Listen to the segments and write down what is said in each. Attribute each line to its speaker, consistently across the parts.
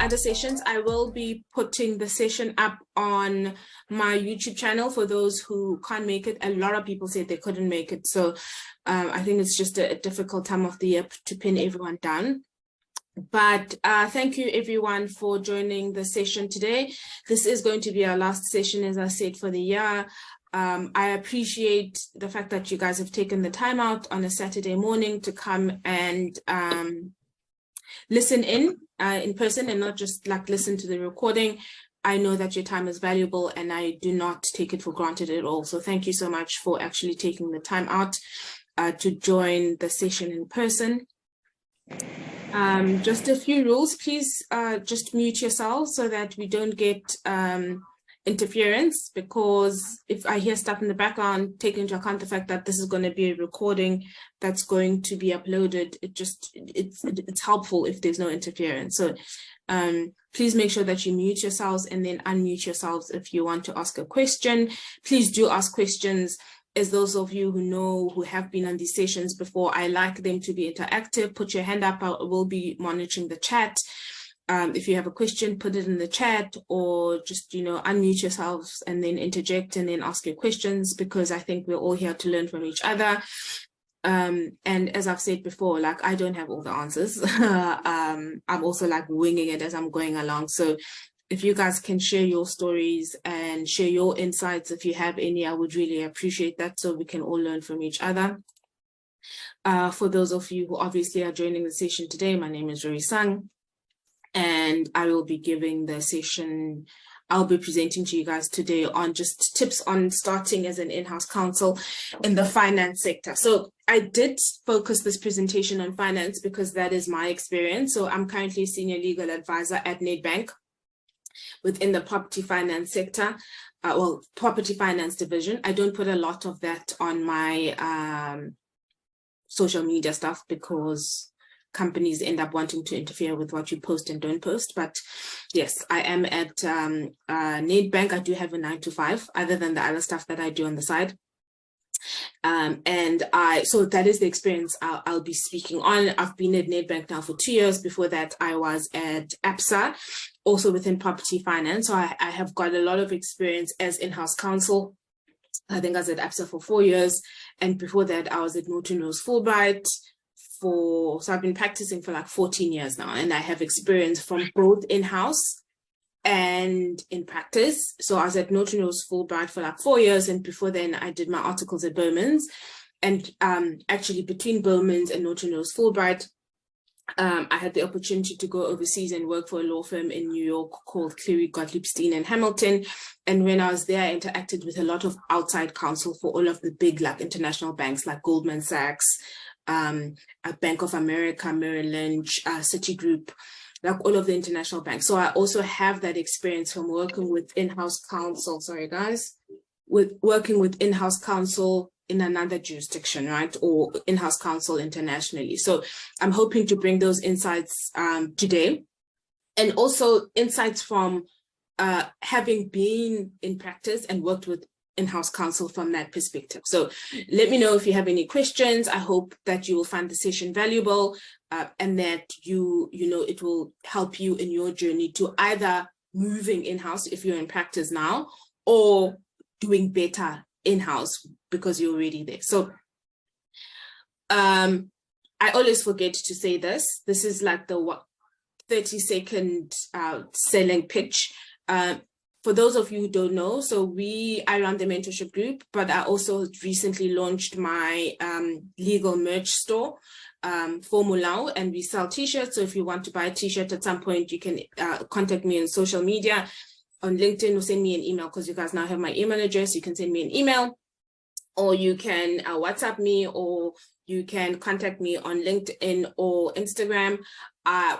Speaker 1: other sessions, I will be putting the session up on my YouTube channel for those who can't make it. A lot of people said they couldn't make it. So I think it's just a difficult time of the year to pin everyone down. But thank you everyone for joining the session today. This is going to be our last session, as I said, for the year. I appreciate the fact that you guys have taken the time out on a Saturday morning to come and listen in person and not just like listen to the recording. I know that your time is valuable and I do not take it for granted at all. So thank you so much for actually taking the time out to join the session in person. Just a few rules, please just mute yourselves so that we don't get interference, because if I hear stuff in the background, take into account the fact that this is going to be a recording that's going to be uploaded. It's helpful if there's no interference. So please make sure that you mute yourselves and then unmute yourselves if you want to ask a question. Please do ask questions. As those of you who have been on these sessions before, I like them to be interactive. Put your hand up. I will be monitoring the chat. If you have a question, put it in the chat, or just, unmute yourselves and then interject and then ask your questions, because I think we're all here to learn from each other. And as I've said before, like, I don't have all the answers. I'm also like winging it as I'm going along. So if you guys can share your stories and share your insights, if you have any, I would really appreciate that, so we can all learn from each other. For those of you who obviously are joining the session today, my name is Rory Sang, and I will be giving the session, I'll be presenting to you guys today on just tips on starting as an in-house counsel in the finance sector. So I did focus this presentation on finance because that is my experience. So I'm currently a senior legal advisor at Nedbank within the property finance sector, property finance division. I don't put a lot of that on my social media stuff because companies end up wanting to interfere with what you post and don't post. But yes, I am at Nedbank. I do have a 9-to-5, other than the other stuff that I do on the side. So that is the experience I'll be speaking on. I've been at Nedbank now for 2 years. Before that, I was at ABSA, also within property finance. So I have got a lot of experience as in-house counsel. I think I was at ABSA for 4 years. And before that, I was at Norton Rose Fulbright. So I've been practicing for like 14 years now, and I have experience from both in-house and in practice. So I was at Norton Rose Fulbright for like 4 years, and before then I did my articles at Bowman's. And actually between Bowman's and Norton Rose Fulbright, I had the opportunity to go overseas and work for a law firm in New York called Cleary, Gottlieb, Steen and Hamilton. And when I was there, I interacted with a lot of outside counsel for all of the big like international banks like Goldman Sachs, Bank of America, Merrill Lynch, Citigroup, like all of the international banks. So I also have that experience from working with in-house counsel, working with in-house counsel in another jurisdiction, right? Or in-house counsel internationally. So I'm hoping to bring those insights today, and also insights from having been in practice and worked with in-house counsel from that perspective. So let me know if you have any questions. I hope that you will find the session valuable and that it will help you in your journey to either moving in-house if you're in practice now, or doing better in-house because you're already there. So I always forget to say this. This is like the 30-second selling pitch. For those of you who don't know, so I run the mentorship group, but I also recently launched my legal merch store for Mulao, and we sell t-shirts. So if you want to buy a t-shirt at some point, you can contact me on social media, on LinkedIn, or send me an email, because you guys now have my email address. You can send me an email, or you can WhatsApp me, or you can contact me on LinkedIn or Instagram.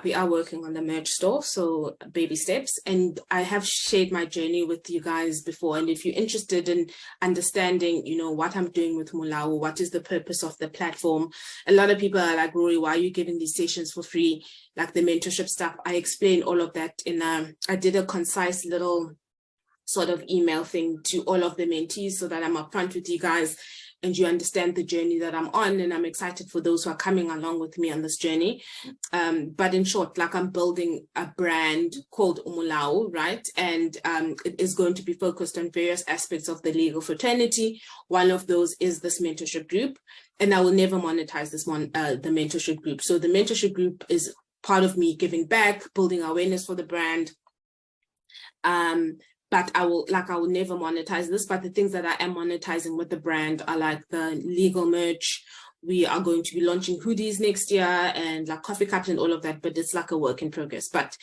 Speaker 1: We are working on the merch store, so baby steps. And I have shared my journey with you guys before. And if you're interested in understanding, what I'm doing with Mulao, what is the purpose of the platform? A lot of people are like, Rory, why are you giving these sessions for free? Like the mentorship stuff. I explain all of that I did a concise little sort of email thing to all of the mentees so that I'm upfront with you guys and you understand the journey that I'm on, and I'm excited for those who are coming along with me on this journey. But in short, like, I'm building a brand called Umulao, right? And it is going to be focused on various aspects of the legal fraternity. One of those is this mentorship group, and I will never monetize this one, the mentorship group. So the mentorship group is part of me giving back, building awareness for the brand. But I will never monetize this. But the things that I am monetizing with the brand are like the legal merch. We are going to be launching hoodies next year and like coffee cups and all of that, but it's like a work in progress. But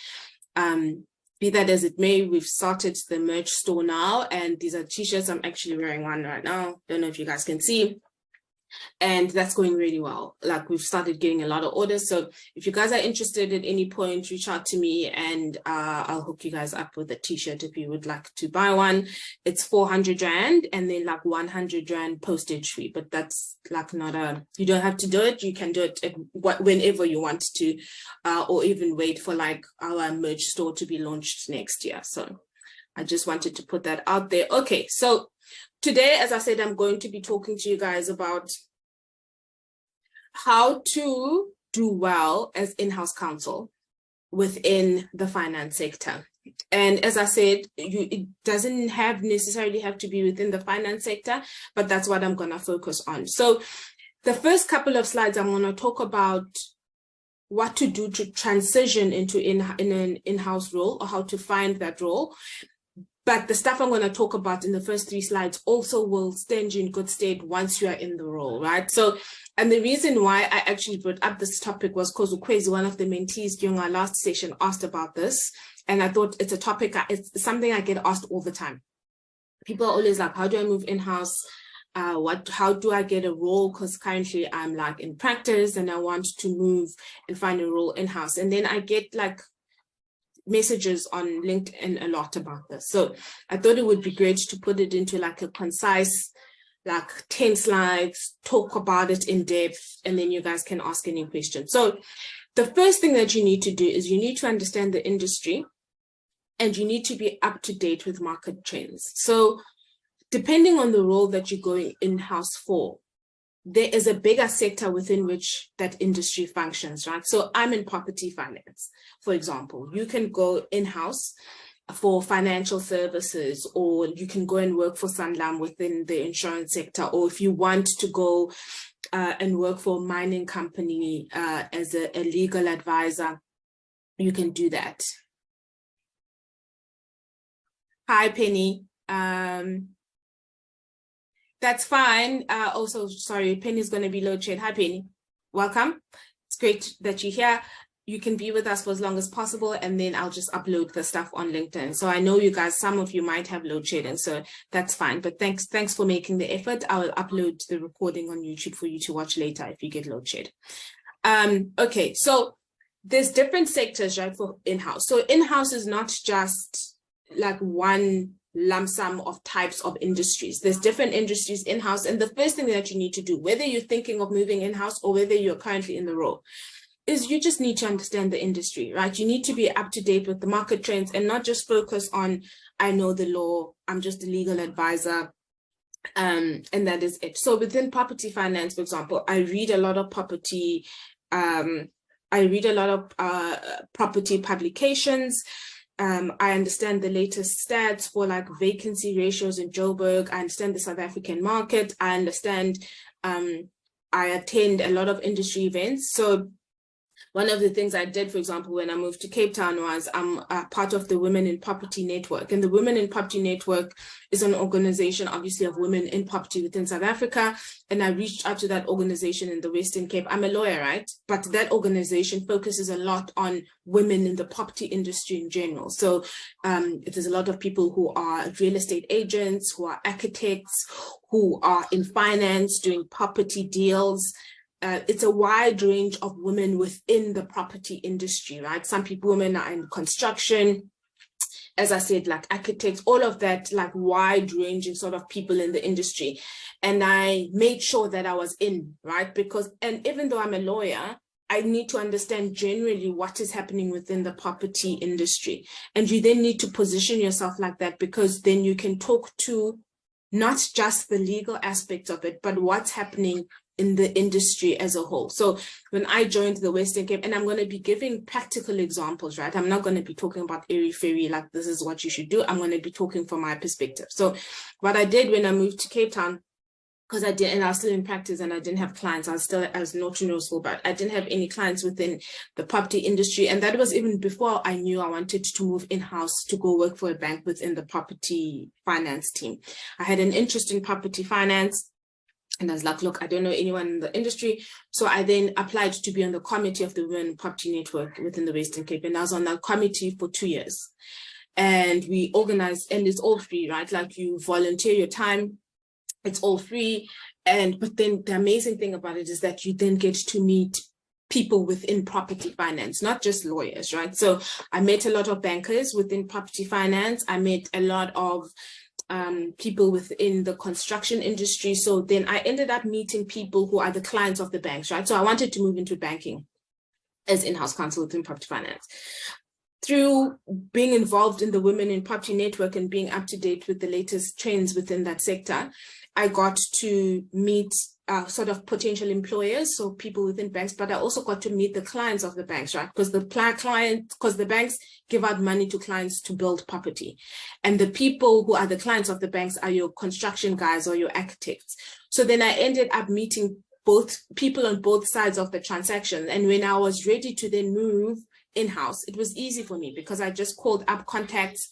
Speaker 1: be that as it may, we've started the merch store now, and these are t-shirts. I'm actually wearing one right now. Don't know if you guys can see. And that's going really well. Like, we've started getting a lot of orders. So if you guys are interested at any point, reach out to me, and I'll hook you guys up with a t-shirt if you would like to buy one. It's 400 Rand and then like 100 Rand postage fee, but that's like not you don't have to do it. You can do it whenever you want to, or even wait for like our merch store to be launched next year. So I just wanted to put that out there. Okay, so today, as I said, I'm going to be talking to you guys about how to do well as in-house counsel within the finance sector. And as I said, it doesn't necessarily have to be within the finance sector, but that's what I'm going to focus on. So the first couple of slides, I'm going to talk about what to do to transition into an in-house role, or how to find that role. But the stuff I'm going to talk about in the first 3 slides also will stand you in good stead once you are in the role, right? So, and the reason why I actually brought up this topic was because Ukwezi, one of the mentees during our last session, asked about this. And I thought it's a topic, it's something I get asked all the time. People are always like, how do I move in-house? How do I get a role? Because currently I'm like in practice and I want to move and find a role in-house. And then I get like messages on LinkedIn a lot about this. So I thought it would be great to put it into like a concise, like 10 slides, talk about it in depth, and then you guys can ask any questions. So the first thing that you need to do is you need to understand the industry, and you need to be up to date with market trends. So depending on the role that you're going in-house for, there is a bigger sector within which that industry functions, right? So I'm in property finance, for example. You can go in-house for financial services, or you can go and work for Sanlam within the insurance sector, or if you want to go and work for a mining company as a legal advisor, you can do that. Hi, Penny. That's fine. Also, sorry, Penny's going to be load shed. Hi, Penny. Welcome. It's great that you're here. You can be with us for as long as possible, and then I'll just upload the stuff on LinkedIn. So I know you guys, some of you might have load shedding, so that's fine. But thanks for making the effort. I will upload the recording on YouTube for you to watch later if you get load shed. Okay, so there's different sectors, right, for in-house. So in-house is not just like one lump sum of types of industries. There's different industries in-house. And the first thing that you need to do, whether you're thinking of moving in-house or whether you're currently in the role, is you just need to understand the industry, right? You need to be up to date with the market trends and not just focus on, I know the law, I'm just a legal advisor, and that is it. So within property finance, for example, I read a lot of property, property publications. I understand the latest stats for like vacancy ratios in Joburg. I understand the South African market. I understand, I attend a lot of industry events. So one of the things I did, for example, when I moved to Cape Town was I'm part of the Women in Property Network. And the Women in Property Network is an organization, obviously, of women in property within South Africa. And I reached out to that organization in the Western Cape. I'm a lawyer, right? But that organization focuses a lot on women in the property industry in general. So there's a lot of people who are real estate agents, who are architects, who are in finance, doing property deals. It's a wide range of women within the property industry, right? Some women are in construction, as I said, like architects, all of that, like wide ranging sort of people in the industry. And I made sure that I was in, right? Because, and even though I'm a lawyer, I need to understand generally what is happening within the property industry. And you then need to position yourself like that, because then you can talk to not just the legal aspects of it, but what's happening in the industry as a whole. So when I joined the Western Cape, and I'm going to be giving practical examples, right? I'm not going to be talking about airy-fairy, like this is what you should do. I'm going to be talking from my perspective. So what I did when I moved to Cape Town, because I was still in practice and I didn't have clients. I was not resourceful, but I didn't have any clients within the property industry. And that was even before I knew I wanted to move in-house to go work for a bank within the property finance team. I had an interest in property finance. And I was like, look, I don't know anyone in the industry. So I then applied to be on the committee of the Women Property Network within the Western Cape. And I was on that committee for 2 years. And we organized, and it's all free, right? Like you volunteer your time. It's all free. But then the amazing thing about it is that you then get to meet people within property finance, not just lawyers, right? So I met a lot of bankers within property finance. I met a lot of people within the construction industry. So then I ended up meeting people who are the clients of the banks, right? So I wanted to move into banking as in-house counsel within property finance. Through being involved in the Women in Property Network and being up to date with the latest trends within that sector, I got to meet sort of potential employers, so people within banks, but I also got to meet the clients of the banks, right? Because the banks give out money to clients to build property. And the people who are the clients of the banks are your construction guys or your architects. So then I ended up meeting both people on both sides of the transaction. And when I was ready to then move in-house, it was easy for me because I just called up contacts.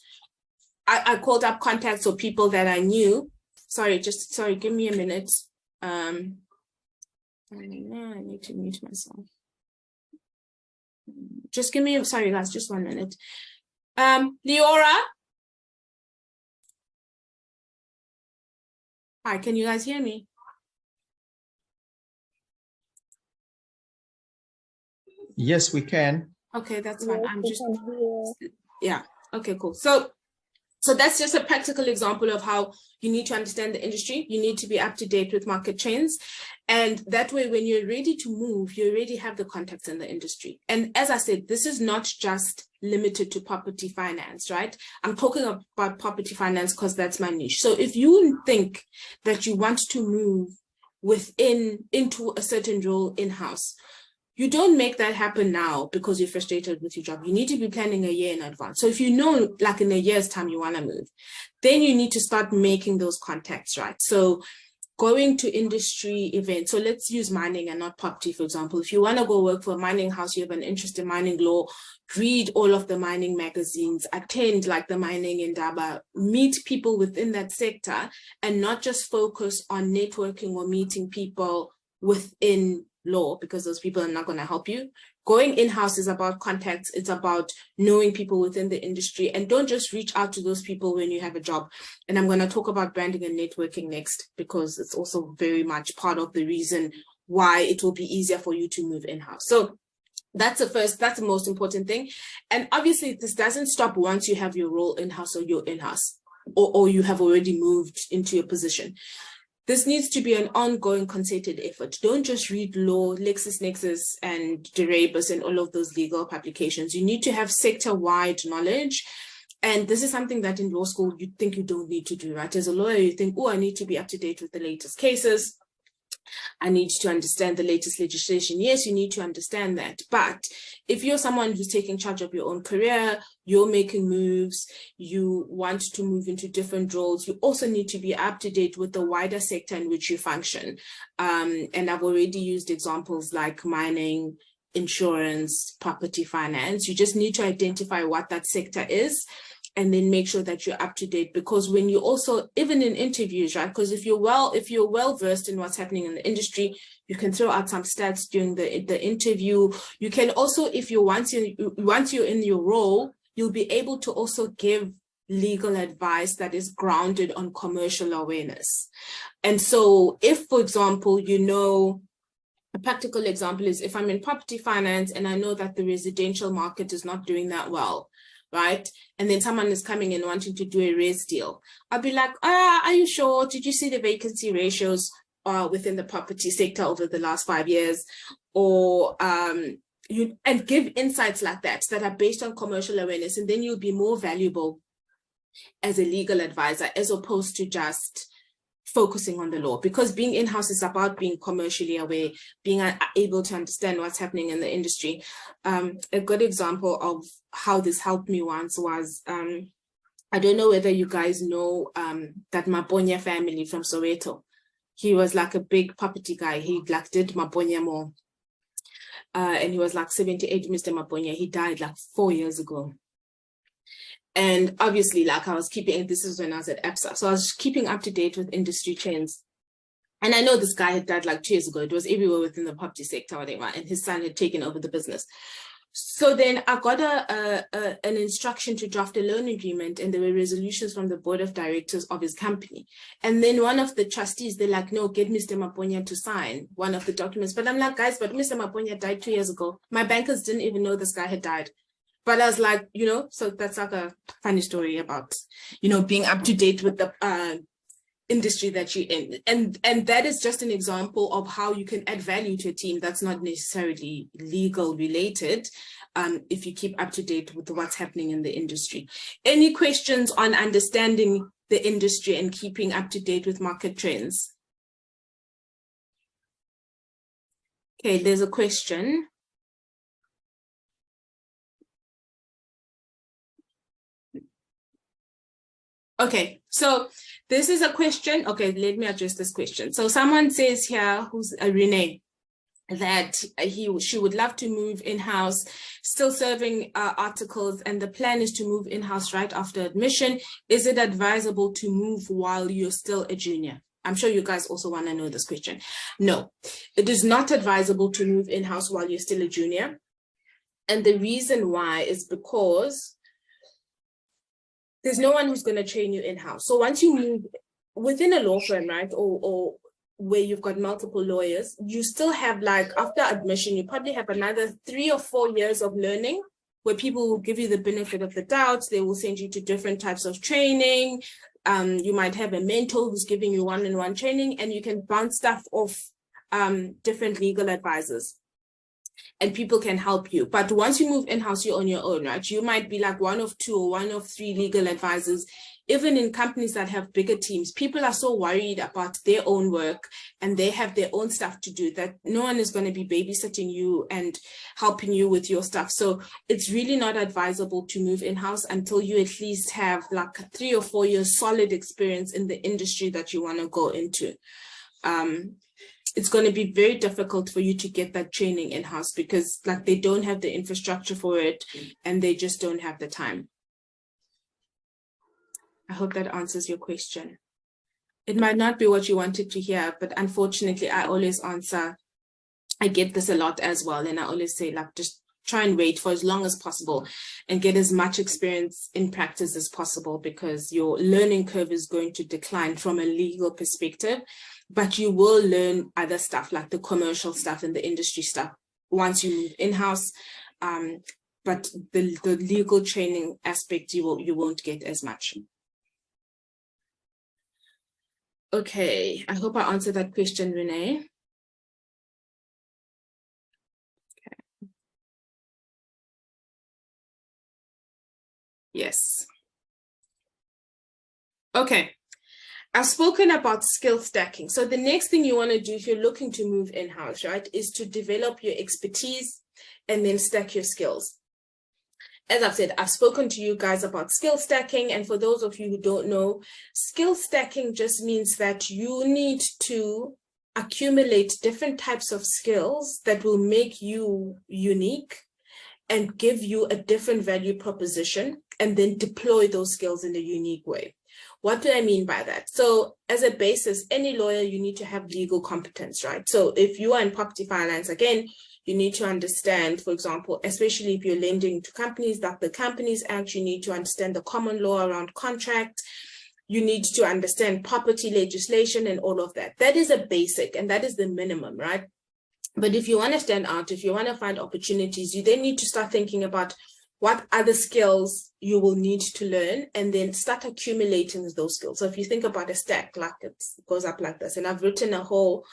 Speaker 1: I called up contacts or people that I knew. Sorry, give me a minute. I need to mute myself. Just give me, sorry guys, just 1 minute. Leora? Hi, can you guys hear me?
Speaker 2: Yes, we can.
Speaker 1: Okay, that's fine. I'm just, yeah, okay, cool. So that's just a practical example of how you need to understand the industry. You need to be up to date with market trends. And that way, when you're ready to move, you already have the contacts in the industry. And as I said, this is not just limited to property finance, right? I'm talking about property finance because that's my niche. So if you think that you want to move into a certain role in-house, you don't make that happen now because you're frustrated with your job. You need to be planning a year in advance. So if you know, like in a year's time, you want to move, then you need to start making those contacts, right? So going to industry events. So let's use mining and not property, for example. If you want to go work for a mining house, you have an interest in mining law, read all of the mining magazines, attend like the mining indaba, meet people within that sector, and not just focus on networking or meeting people within law, because those people are not going to help you. Going in-house is about contacts. It's about knowing people within the industry, and don't just reach out to those people when you have a job. And I'm going to talk about branding and networking next, because it's also very much part of the reason why it will be easier for you to move in-house. So that's the most important thing. And obviously this doesn't stop once you have your role in-house or you're in-house, or you have already moved into your position. This needs to be an ongoing concerted effort. Don't just read law, LexisNexis and Durabus and all of those legal publications. You need to have sector-wide knowledge. And this is something that in law school, you think you don't need to do, right? As a lawyer, you think, oh, I need to be up to date with the latest cases. I need to understand the latest legislation. Yes, you need to understand that. But if you're someone who's taking charge of your own career, you're making moves, you want to move into different roles, you also need to be up to date with the wider sector in which you function. And I've already used examples like mining, insurance, property finance. You just need to identify what that sector is, and then make sure that you're up to date. Because when you also, even in interviews, right? Because if you're well versed in what's happening in the industry, you can throw out some stats during the interview. You can also, once you're in your role, you'll be able to also give legal advice that is grounded on commercial awareness. And so if, for example, a practical example is if I'm in property finance and I know that the residential market is not doing that well, right? And then someone is coming in wanting to do a res deal. I'll be like, are you sure? Did you see the vacancy ratios within the property sector over the last 5 years? Or and give insights like that are based on commercial awareness, and then you'll be more valuable as a legal advisor, as opposed to just focusing on the law, because being in-house is about being commercially aware, being able to understand what's happening in the industry. A good example of how this helped me once was, I don't know whether you guys know that Maponya family from Soweto. He was like a big property guy. He like did Maponya more. And he was like 78, Mr. Maponya. He died like 4 years ago. And obviously, like I was keeping, this is when I was at APSA. So I was keeping up to date with industry trends. And I know this guy had died like 2 years ago. It was everywhere within the property sector, whatever. And his son had taken over the business. So then I got an instruction to draft a loan agreement, and there were resolutions from the board of directors of his company. And then one of the trustees, they're like, no, get Mr. Maponya to sign one of the documents. But I'm like, guys, but Mr. Maponya died 2 years ago. My bankers didn't even know this guy had died. But I was like, you know, so that's like a funny story about, you know, being up to date with the industry that you're in. And that is just an example of how you can add value to a team that's not necessarily legal related, if you keep up to date with what's happening in the industry. Any questions on understanding the industry and keeping up to date with market trends? Okay, there's a question. Okay, so this is a question. Okay, let me address this question. So someone says here, who's Renee, that she would love to move in-house, still serving articles, and the plan is to move in-house right after admission. Is it advisable to move while you're still a junior? I'm sure you guys also want to know this question. No, it is not advisable to move in-house while you're still a junior. And the reason why is because there's no one who's going to train you in-house. So once you move within a law firm, right, or where you've got multiple lawyers, you still have, like, after admission, you probably have another 3 or 4 years of learning where people will give you the benefit of the doubt. They will send you to different types of training. You might have a mentor who's giving you one-on-one training, and you can bounce stuff off different legal advisors. And people can help you. But once you move in-house, you're on your own, right? You might be like one of 2 or one of 3 legal advisors. Even in companies that have bigger teams, people are so worried about their own work and they have their own stuff to do that no one is going to be babysitting you and helping you with your stuff. So it's really not advisable to move in-house until you at least have like 3 or 4 years solid experience in the industry that you want to go into. It's going to be very difficult for you to get that training in-house because, like, they don't have the infrastructure for it and they just don't have the time. I hope that answers your question. It might not be what you wanted to hear, but unfortunately, I always answer. I get this a lot as well. And I always say, like, just try and wait for as long as possible and get as much experience in practice as possible, because your learning curve is going to decline from a legal perspective. But you will learn other stuff, like the commercial stuff and the industry stuff, once you move in-house. But the legal training aspect, you won't get as much. Okay, I hope I answered that question, Renee. Okay. Yes. Okay. I've spoken about skill stacking. So the next thing you want to do if you're looking to move in-house, right, is to develop your expertise and then stack your skills. As I've said, I've spoken to you guys about skill stacking. And for those of you who don't know, skill stacking just means that you need to accumulate different types of skills that will make you unique and give you a different value proposition, and then deploy those skills in a unique way. What do I mean by that? So as a basis, any lawyer, you need to have legal competence, right? So if you are in property finance, again, you need to understand, for example, especially if you're lending to companies, like the Companies Act, you need to understand the common law around contract. You need to understand property legislation and all of that. That is a basic, and that is the minimum, right? But if you want to stand out, if you want to find opportunities, you then need to start thinking about what other skills you will need to learn, and then start accumulating those skills. So if you think about a stack, like it goes up like this, and I've written a whole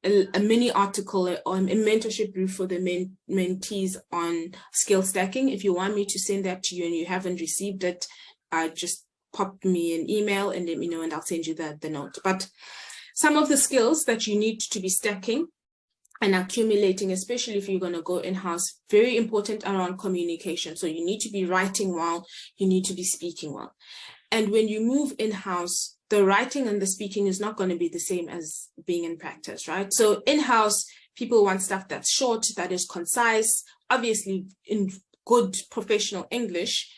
Speaker 1: a mini article on a mentorship group for the mentees on skill stacking. If you want me to send that to you and you haven't received it, just pop me an email and let me know, and I'll send you the note. But some of the skills that you need to be stacking and accumulating, especially if you're going to go in-house, very important around communication. So you need to be writing well, you need to be speaking well. And when you move in-house, the writing and the speaking is not going to be the same as being in practice, right? So in-house, people want stuff that's short, that is concise, obviously in good professional English,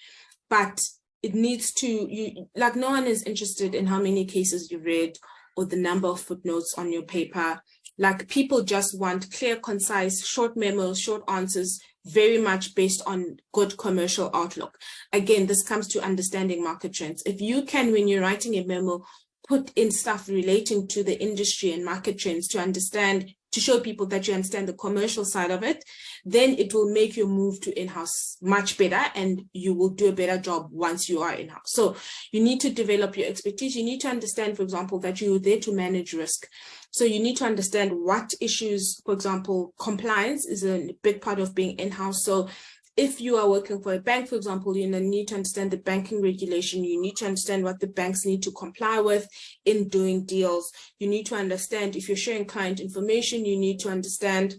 Speaker 1: but it needs to, like, no one is interested in how many cases you read or the number of footnotes on your paper. Like, people just want clear, concise, short memos, short answers, very much based on good commercial outlook. Again, this comes to understanding market trends. If you can, when you're writing a memo, put in stuff relating to the industry and market trends to understand, to show people that you understand the commercial side of it, then it will make your move to in-house much better, and you will do a better job once you are in-house. So you need to develop your expertise. You need to understand, for example, that you're there to manage risk. So you need to understand what issues, for example, compliance is a big part of being in-house. So if you are working for a bank, for example, you need to understand the banking regulation. You need to understand what the banks need to comply with in doing deals. You need to understand, if you're sharing client information, you need to understand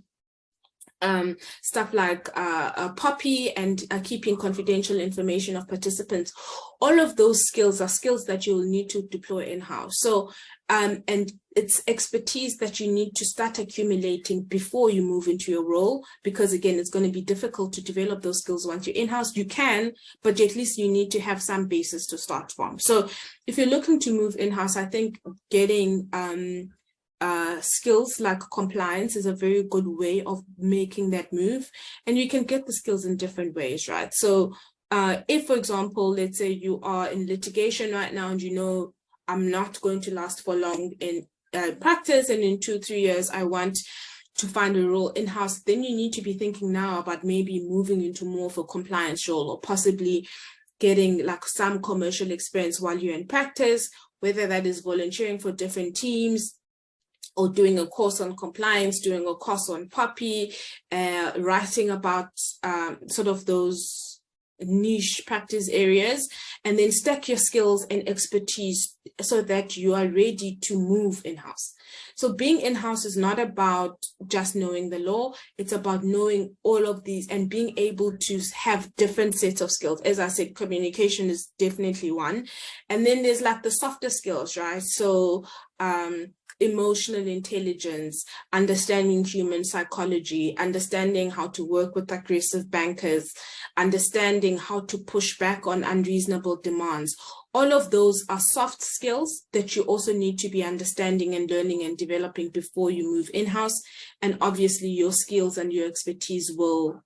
Speaker 1: stuff like POPI and keeping confidential information of participants. All of those skills are skills that you will need to deploy in-house. So, and it's expertise that you need to start accumulating before you move into your role, because again, it's going to be difficult to develop those skills once you're in-house. You can, but at least you need to have some basis to start from. So if you're looking to move in-house, I think getting skills like compliance is a very good way of making that move, and you can get the skills in different ways, right? So if, for example, let's say you are in litigation right now and you know, I'm not going to last for long in practice, and in 2-3 years I want to find a role in-house, then you need to be thinking now about maybe moving into more of a compliance role, or possibly getting like some commercial experience while you're in practice, whether that is volunteering for different teams, or doing a course on compliance, doing a course on POPI, writing about sort of those niche practice areas, and then stack your skills and expertise so that you are ready to move in-house. So being in-house is not about just knowing the law, it's about knowing all of these and being able to have different sets of skills. As I said, communication is definitely one. And then there's like the softer skills, right? So emotional intelligence, understanding human psychology, understanding how to work with aggressive bankers, understanding how to push back on unreasonable demands. All of those are soft skills that you also need to be understanding and learning and developing before you move in-house. And obviously your skills and your expertise will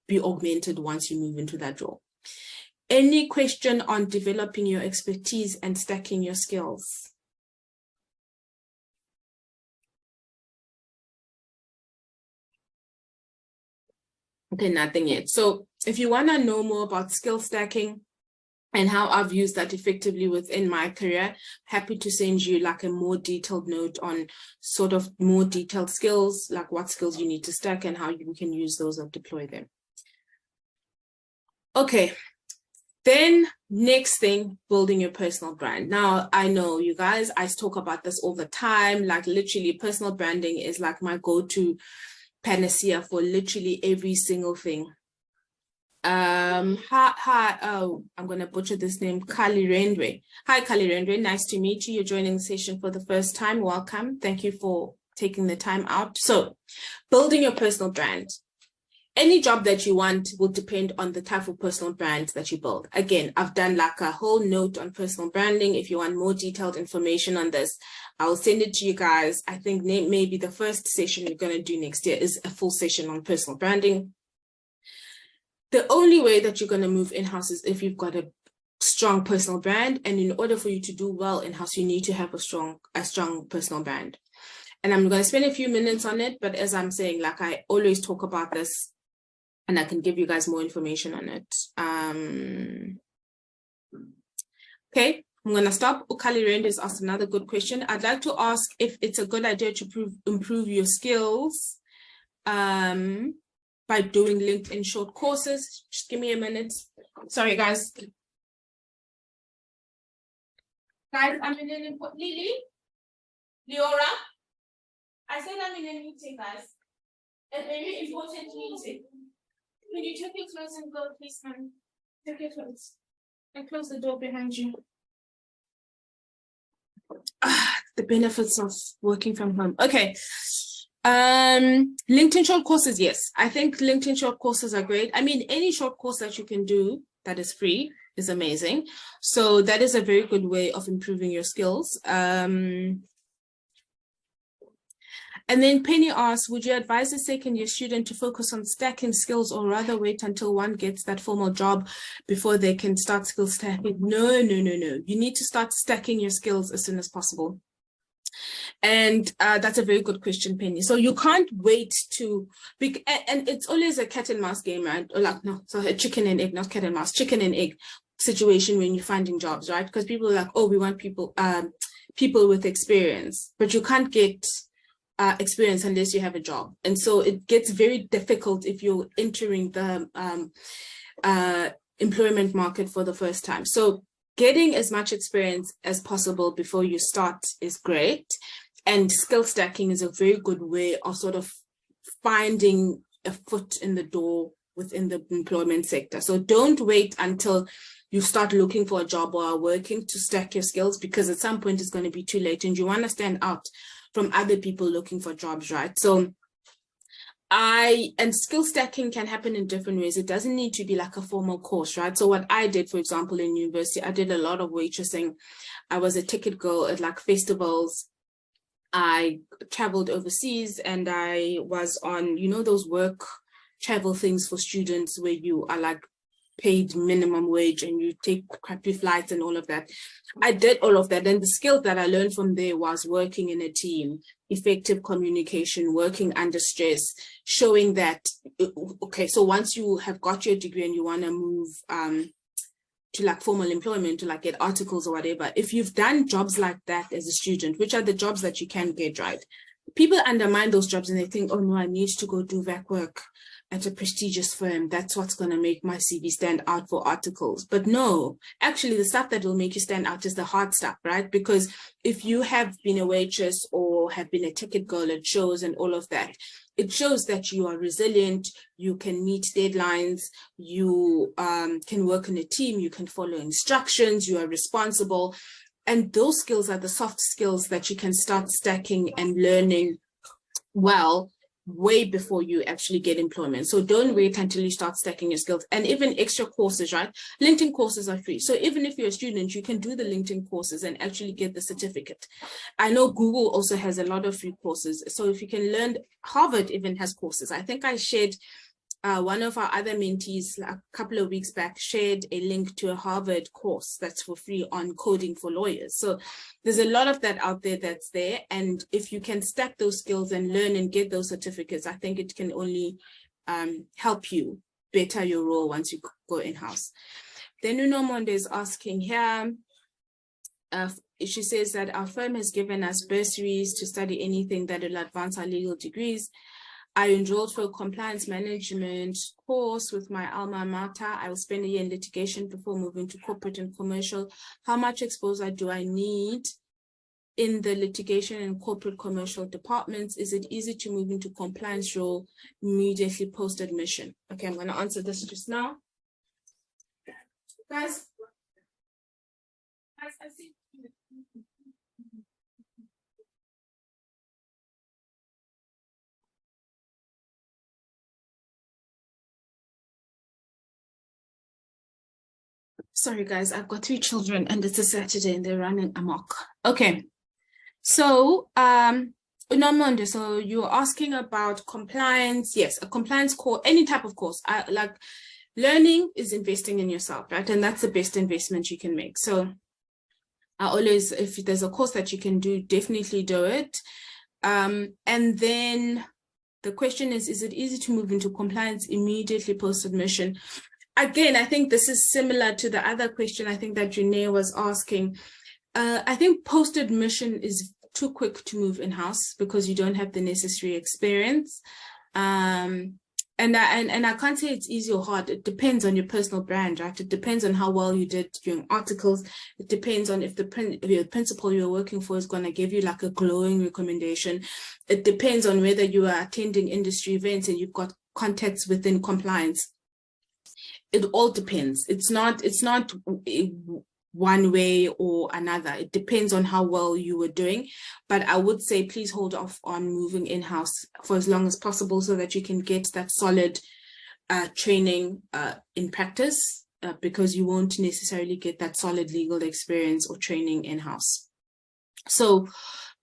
Speaker 1: be augmented once you move into that role. Any question on developing your expertise and stacking your skills? Okay, nothing yet. So if you want to know more about skill stacking and how I've used that effectively within my career, happy to send you like a more detailed note on sort of more detailed skills, like what skills you need to stack and how you can use those or deploy them. Okay, then next thing, building your personal brand. Now, I know you guys, I talk about this all the time, like literally personal branding is like my go-to panacea for literally every single thing. I'm gonna butcher this name, Kali Rendwe. Hi, Kali Rendwe, nice to meet you. You're joining the session for the first time. Welcome. Thank you for taking the time out. So, building your personal brand. Any job that you want will depend on the type of personal brand that you build. Again, I've done like a whole note on personal branding. If you want more detailed information on this, I'll send it to you guys. I think maybe the first session we're going to do next year is a full session on personal branding. The only way that you're going to move in-house is if you've got a strong personal brand. And in order for you to do well in-house, you need to have a strong personal brand. And I'm going to spend a few minutes on it. But as I'm saying, like I always talk about this, and I can give you guys more information on it. Okay, I'm going to stop. Ukali Rend has asked another good question. I'd like to ask if it's a good idea to improve your skills by doing LinkedIn short courses. Just give me a minute. Sorry, guys. Guys, I'm in an important Leora. I said I'm in a meeting, guys. A very important meeting. Can you take your clothes and go, please, man? Take your clothes. And close the door behind you. The benefits of working from home. Okay. LinkedIn short courses, yes. I think LinkedIn short courses are great. I mean, any short course that you can do that is free is amazing. So that is a very good way of improving your skills. And then Penny asks, would you advise a second-year student to focus on stacking skills or rather wait until one gets that formal job before they can start skill stacking? No. You need to start stacking your skills as soon as possible. And that's a very good question, Penny. So you can't wait to, and it's always a cat and mouse game, right? Or like, no, so a chicken and egg, not cat and mouse, chicken and egg situation when you're finding jobs, right? Because people are like, oh, we want people with experience, but you can't get experience unless you have a job. And so it gets very difficult if you're entering the employment market for the first time. So getting as much experience as possible before you start is great. And skill stacking is a very good way of sort of finding a foot in the door within the employment sector. So don't wait until you start looking for a job or are working to stack your skills, because at some point it's going to be too late and you want to stand out from other people looking for jobs, right? So and skill stacking can happen in different ways. It doesn't need to be like a formal course, right? So what I did, for example, in university, I did a lot of waitressing. I was a ticket girl at like festivals. I traveled overseas and I was on, you know, those work travel things for students where you are like paid minimum wage and you take crappy flights and all of that. I did all of that. And the skill that I learned from there was working in a team, effective communication, working under stress, showing that, okay, so once you have got your degree and you want to move to like formal employment, to like get articles or whatever, if you've done jobs like that as a student, which are the jobs that you can get, right? People undermine those jobs and they think, oh no, I need to go do VAC work at a prestigious firm. That's what's going to make my CV stand out for articles. But no, actually the stuff that will make you stand out is the hard stuff, right? Because if you have been a waitress or have been a ticket girl at shows and all of that, it shows that you are resilient, you can meet deadlines, you can work in a team, you can follow instructions, you are responsible. And those skills are the soft skills that you can start stacking and learning well way before you actually get employment. So don't wait until you start stacking your skills. And even extra courses, right? LinkedIn courses are free. So even if you're a student, you can do the LinkedIn courses and actually get the certificate. I know Google also has a lot of free courses. So if you can learn, Harvard even has courses. I think I shared one of our other mentees a couple of weeks back shared a link to a Harvard course that's for free on coding for lawyers. So there's a lot of that out there that's there. And if you can stack those skills and learn and get those certificates, I think it can only help you better your role once you go in-house. Then Uno Monde is asking here, she says that our firm has given us bursaries to study anything that will advance our legal degrees. I enrolled for a compliance management course with my alma mater. I will spend a year in litigation before moving to corporate and commercial. How much exposure do I need in the litigation and corporate commercial departments? Is it easy to move into compliance role immediately post-admission? Okay, I'm going to answer this just now. Guys, I see. Sorry, guys, I've got 3 children and it's a Saturday and they're running amok. Okay, so, Unamonde, so you're asking about compliance. Yes, a compliance course, any type of course. Like learning is investing in yourself, right? And that's the best investment you can make. So I always, if there's a course that you can do, definitely do it. And then the question is it easy to move into compliance immediately post-admission? Again, I think this is similar to the other question I think that Janae was asking. I think post-admission is too quick to move in-house because you don't have the necessary experience. And And I can't say it's easy or hard. It depends on your personal brand, right? It depends on how well you did during articles. It depends on if the principal you're working for is going to give you like a glowing recommendation. It depends on whether you are attending industry events and you've got contacts within compliance. It all depends. It's not one way or another. It depends on how well you were doing. But I would say please hold off on moving in-house for as long as possible so that you can get that solid training in practice, because you won't necessarily get that solid legal experience or training in-house. So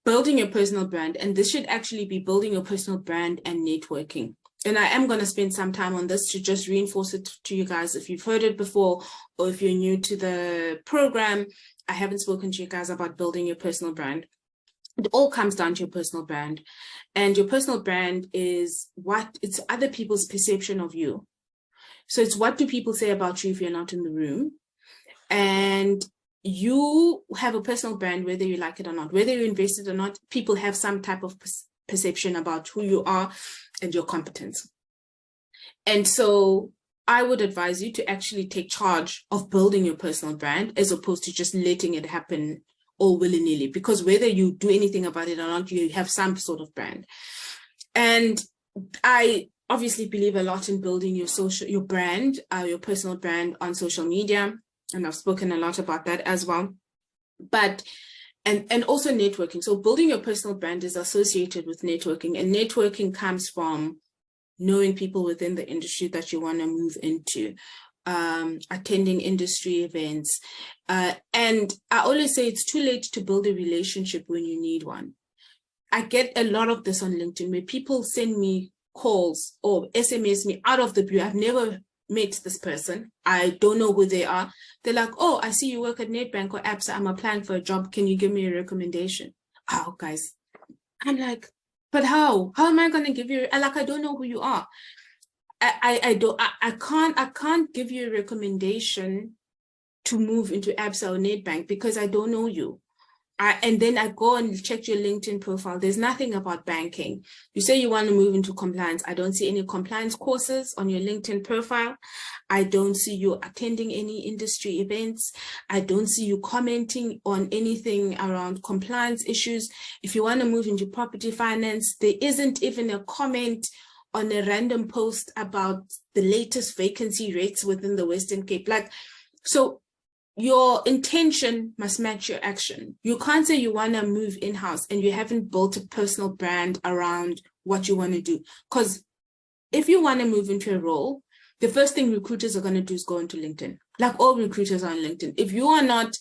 Speaker 1: building your personal brand, and this should actually be building your personal brand and networking. And I am going to spend some time on this to just reinforce it to you guys. If you've heard it before, or if you're new to the program, I haven't spoken to you guys about building your personal brand. It all comes down to your personal brand. And your personal brand is it's other people's perception of you. So it's what do people say about you if you're not in the room. And you have a personal brand, whether you like it or not, whether you're invested or not, people have some type of perception about who you are and your competence. And so I would advise you to actually take charge of building your personal brand as opposed to just letting it happen all willy-nilly, because whether you do anything about it or not, you have some sort of brand. And I obviously believe a lot in building your brand, your personal brand on social media. And I've spoken a lot about that as well. But and also networking. So building your personal brand is associated with networking, and networking comes from knowing people within the industry that you want to move into, attending industry events. And I always say it's too late to build a relationship when you need one. I get a lot of this on LinkedIn where people send me calls or SMS me out of the blue. I've never met this person. I don't know who they are. They're like, oh, I see you work at Nedbank or ABSA. I'm applying for a job. Can you give me a recommendation? Oh, guys. I'm like, but how? How am I going to give you? I don't know who you are. I can't give you a recommendation to move into ABSA or Nedbank because I don't know you. And then I go and check your LinkedIn profile. There's nothing about banking. You say you want to move into compliance. I don't see any compliance courses on your LinkedIn profile. I don't see you attending any industry events. I don't see you commenting on anything around compliance issues. If you want to move into property finance, there isn't even a comment on a random post about the latest vacancy rates within the Western Cape. So your intention must match your action. You can't say you want to move in-house and you haven't built a personal brand around what you want to do. Because if you want to move into a role, the first thing recruiters are going to do is go into LinkedIn. Like all recruiters are on LinkedIn. If you are not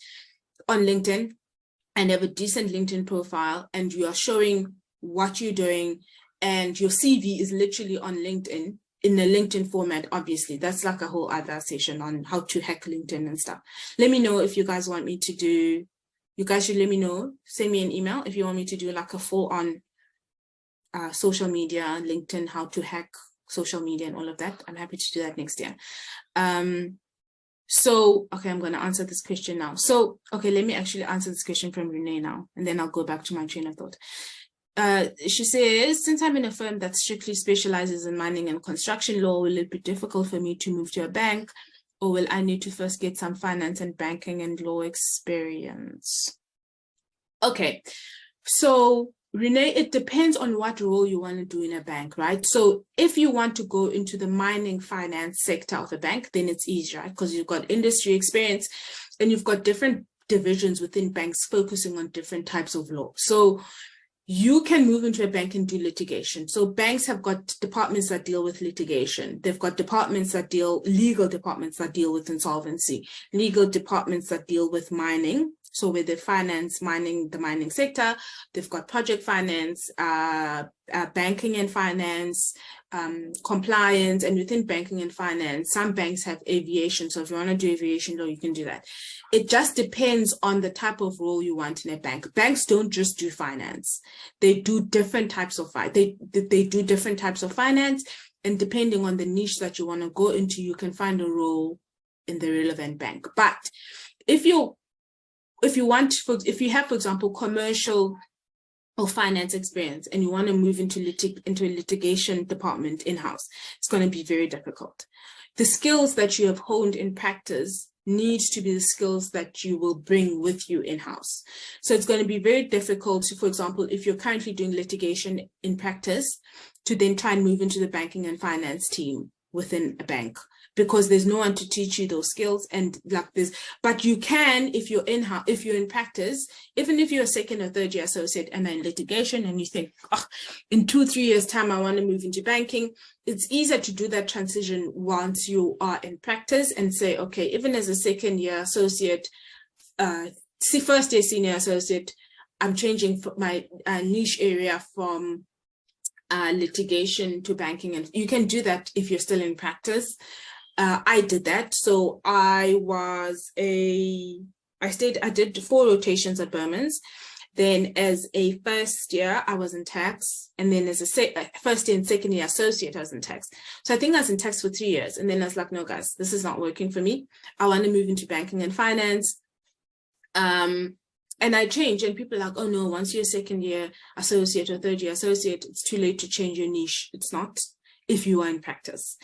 Speaker 1: on LinkedIn and have a decent LinkedIn profile and you are showing what you're doing and your CV is literally on LinkedIn, in the LinkedIn format, obviously, that's like a whole other session on how to hack LinkedIn and stuff. Let me know if you guys want me to do, you guys should let me know, send me an email if you want me to do like a full on social media, LinkedIn, how to hack social media and all of that. I'm happy to do that next year. So, okay, I'm going to answer this question now. So, okay, let me actually answer this question from Renee now, and then I'll go back to my train of thought. She says, since I'm in a firm that strictly specializes in mining and construction law, will it be difficult for me to move to a bank, or will I need to first get some finance and banking and law experience? Okay, so Renee, it depends on what role you want to do in a bank, right? So if you want to go into the mining finance sector of a bank, then it's easier, right? Because you've got industry experience and you've got different divisions within banks focusing on different types of law. So you can move into a bank and do litigation. So banks have got departments that deal with litigation. They've got departments that legal departments that deal with insolvency, legal departments that deal with mining. So where they finance mining, the mining sector, they've got project finance, banking and finance, compliance, and within banking and finance, some banks have aviation. So if you want to do aviation law, you can do that. It just depends on the type of role you want in a bank. Banks don't just do finance; they do different types of they do different types of finance, and depending on the niche that you want to go into, you can find a role in the relevant bank. But if you have, for example, commercial or finance experience and you want to move into a litigation department in-house, it's going to be very difficult. The skills that you have honed in practice needs to be the skills that you will bring with you in-house. So it's going to be very difficult to, for example, if you're currently doing litigation in practice, to then try and move into the banking and finance team within a bank, because there's no one to teach you those skills. And like this, but you can, if you're in practice, even if you're a second or third year associate and in litigation and you think, oh, in 2-3 years time, I want to move into banking, it's easier to do that transition once you are in practice and say, okay, even as a second year associate, first year senior associate, I'm changing my niche area from litigation to banking. And you can do that if you're still in practice. I did that. So I did 4 rotations at Berman's. Then as a first year, I was in tax. And then as a first year and second year associate, I was in tax. So I think I was in tax for 3 years. And then I was like, no, guys, this is not working for me. I want to move into banking and finance. And I changed, and people are like, oh no, once you're a second year associate or third year associate, it's too late to change your niche. It's not, if you are in practice.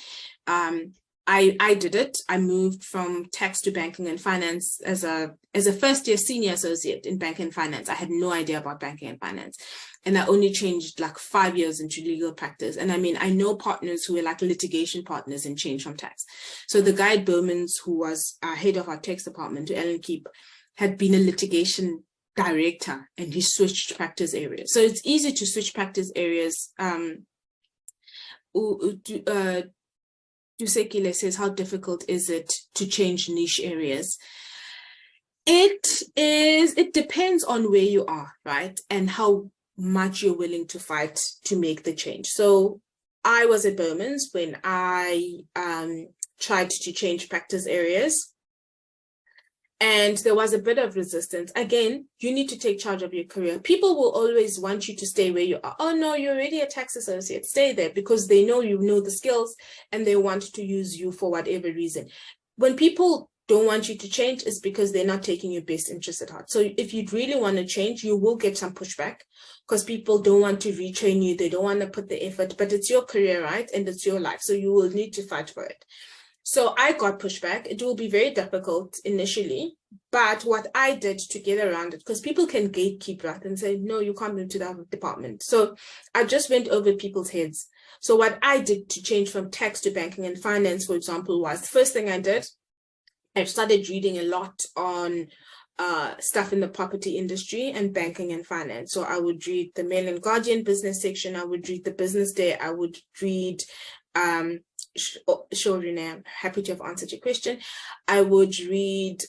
Speaker 1: I did it. I moved from tax to banking and finance as a first year senior associate in banking and finance. I had no idea about banking and finance. And I only changed like 5 years into legal practice. And I mean, I know partners who were like litigation partners and changed from tax. So the guy at Bowman's, who was head of our tax department, Ellen Keep, had been a litigation director, and he switched practice areas. So it's easy to switch practice areas. Dusekile says, how difficult is it to change niche areas? It depends on where you are, right? And how much you're willing to fight to make the change. So I was at Bowman's when I tried to change practice areas. And there was a bit of resistance. Again, you need to take charge of your career. People will always want you to stay where you are. Oh, no, you're already a tax associate. Stay there, because they know you know the skills and they want to use you for whatever reason. When people don't want you to change, it's because they're not taking your best interest at heart. So if you really want to change, you will get some pushback, because people don't want to retrain you. They don't want to put the effort, but it's your career, right? And it's your life. So you will need to fight for it. So I got pushback. It will be very difficult initially, but what I did to get around it, because people can gatekeep that and say, no, you can't move to that department. So I just went over people's heads. So what I did to change from tax to banking and finance, for example, was the first thing I did, I started reading a lot on stuff in the property industry and banking and finance. So I would read the Mail and Guardian business section. I would read the Business Day. I would read sure, Renee, I'm happy to have answered your question. I would read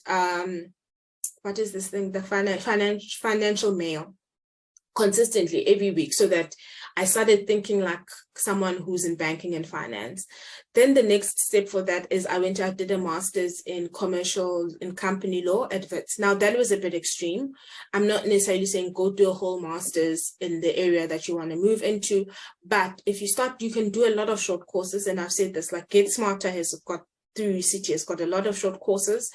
Speaker 1: what is this thing, the financial mail, consistently every week, so that I started thinking like someone who's in banking and finance. Then the next step for that is I did a master's in commercial and company law at Wits. Now that was a bit extreme. I'm not necessarily saying go do a whole master's in the area that you want to move into, but if you start, you can do a lot of short courses. And I've said this, like Get Smarter has got, through UCT, has got a lot of short courses.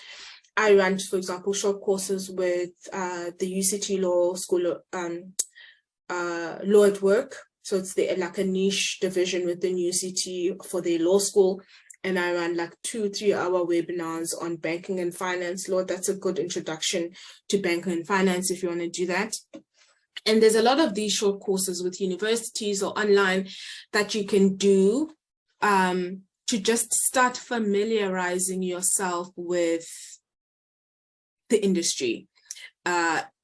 Speaker 1: I run, for example, short courses with the UCT Law School, Law at Work. So it's like a niche division within UCT for the law school. And I run like 2-3 hour webinars on banking and finance law. That's a good introduction to banking and finance if you want to do that. And there's a lot of these short courses with universities or online that you can do to just start familiarizing yourself with the industry.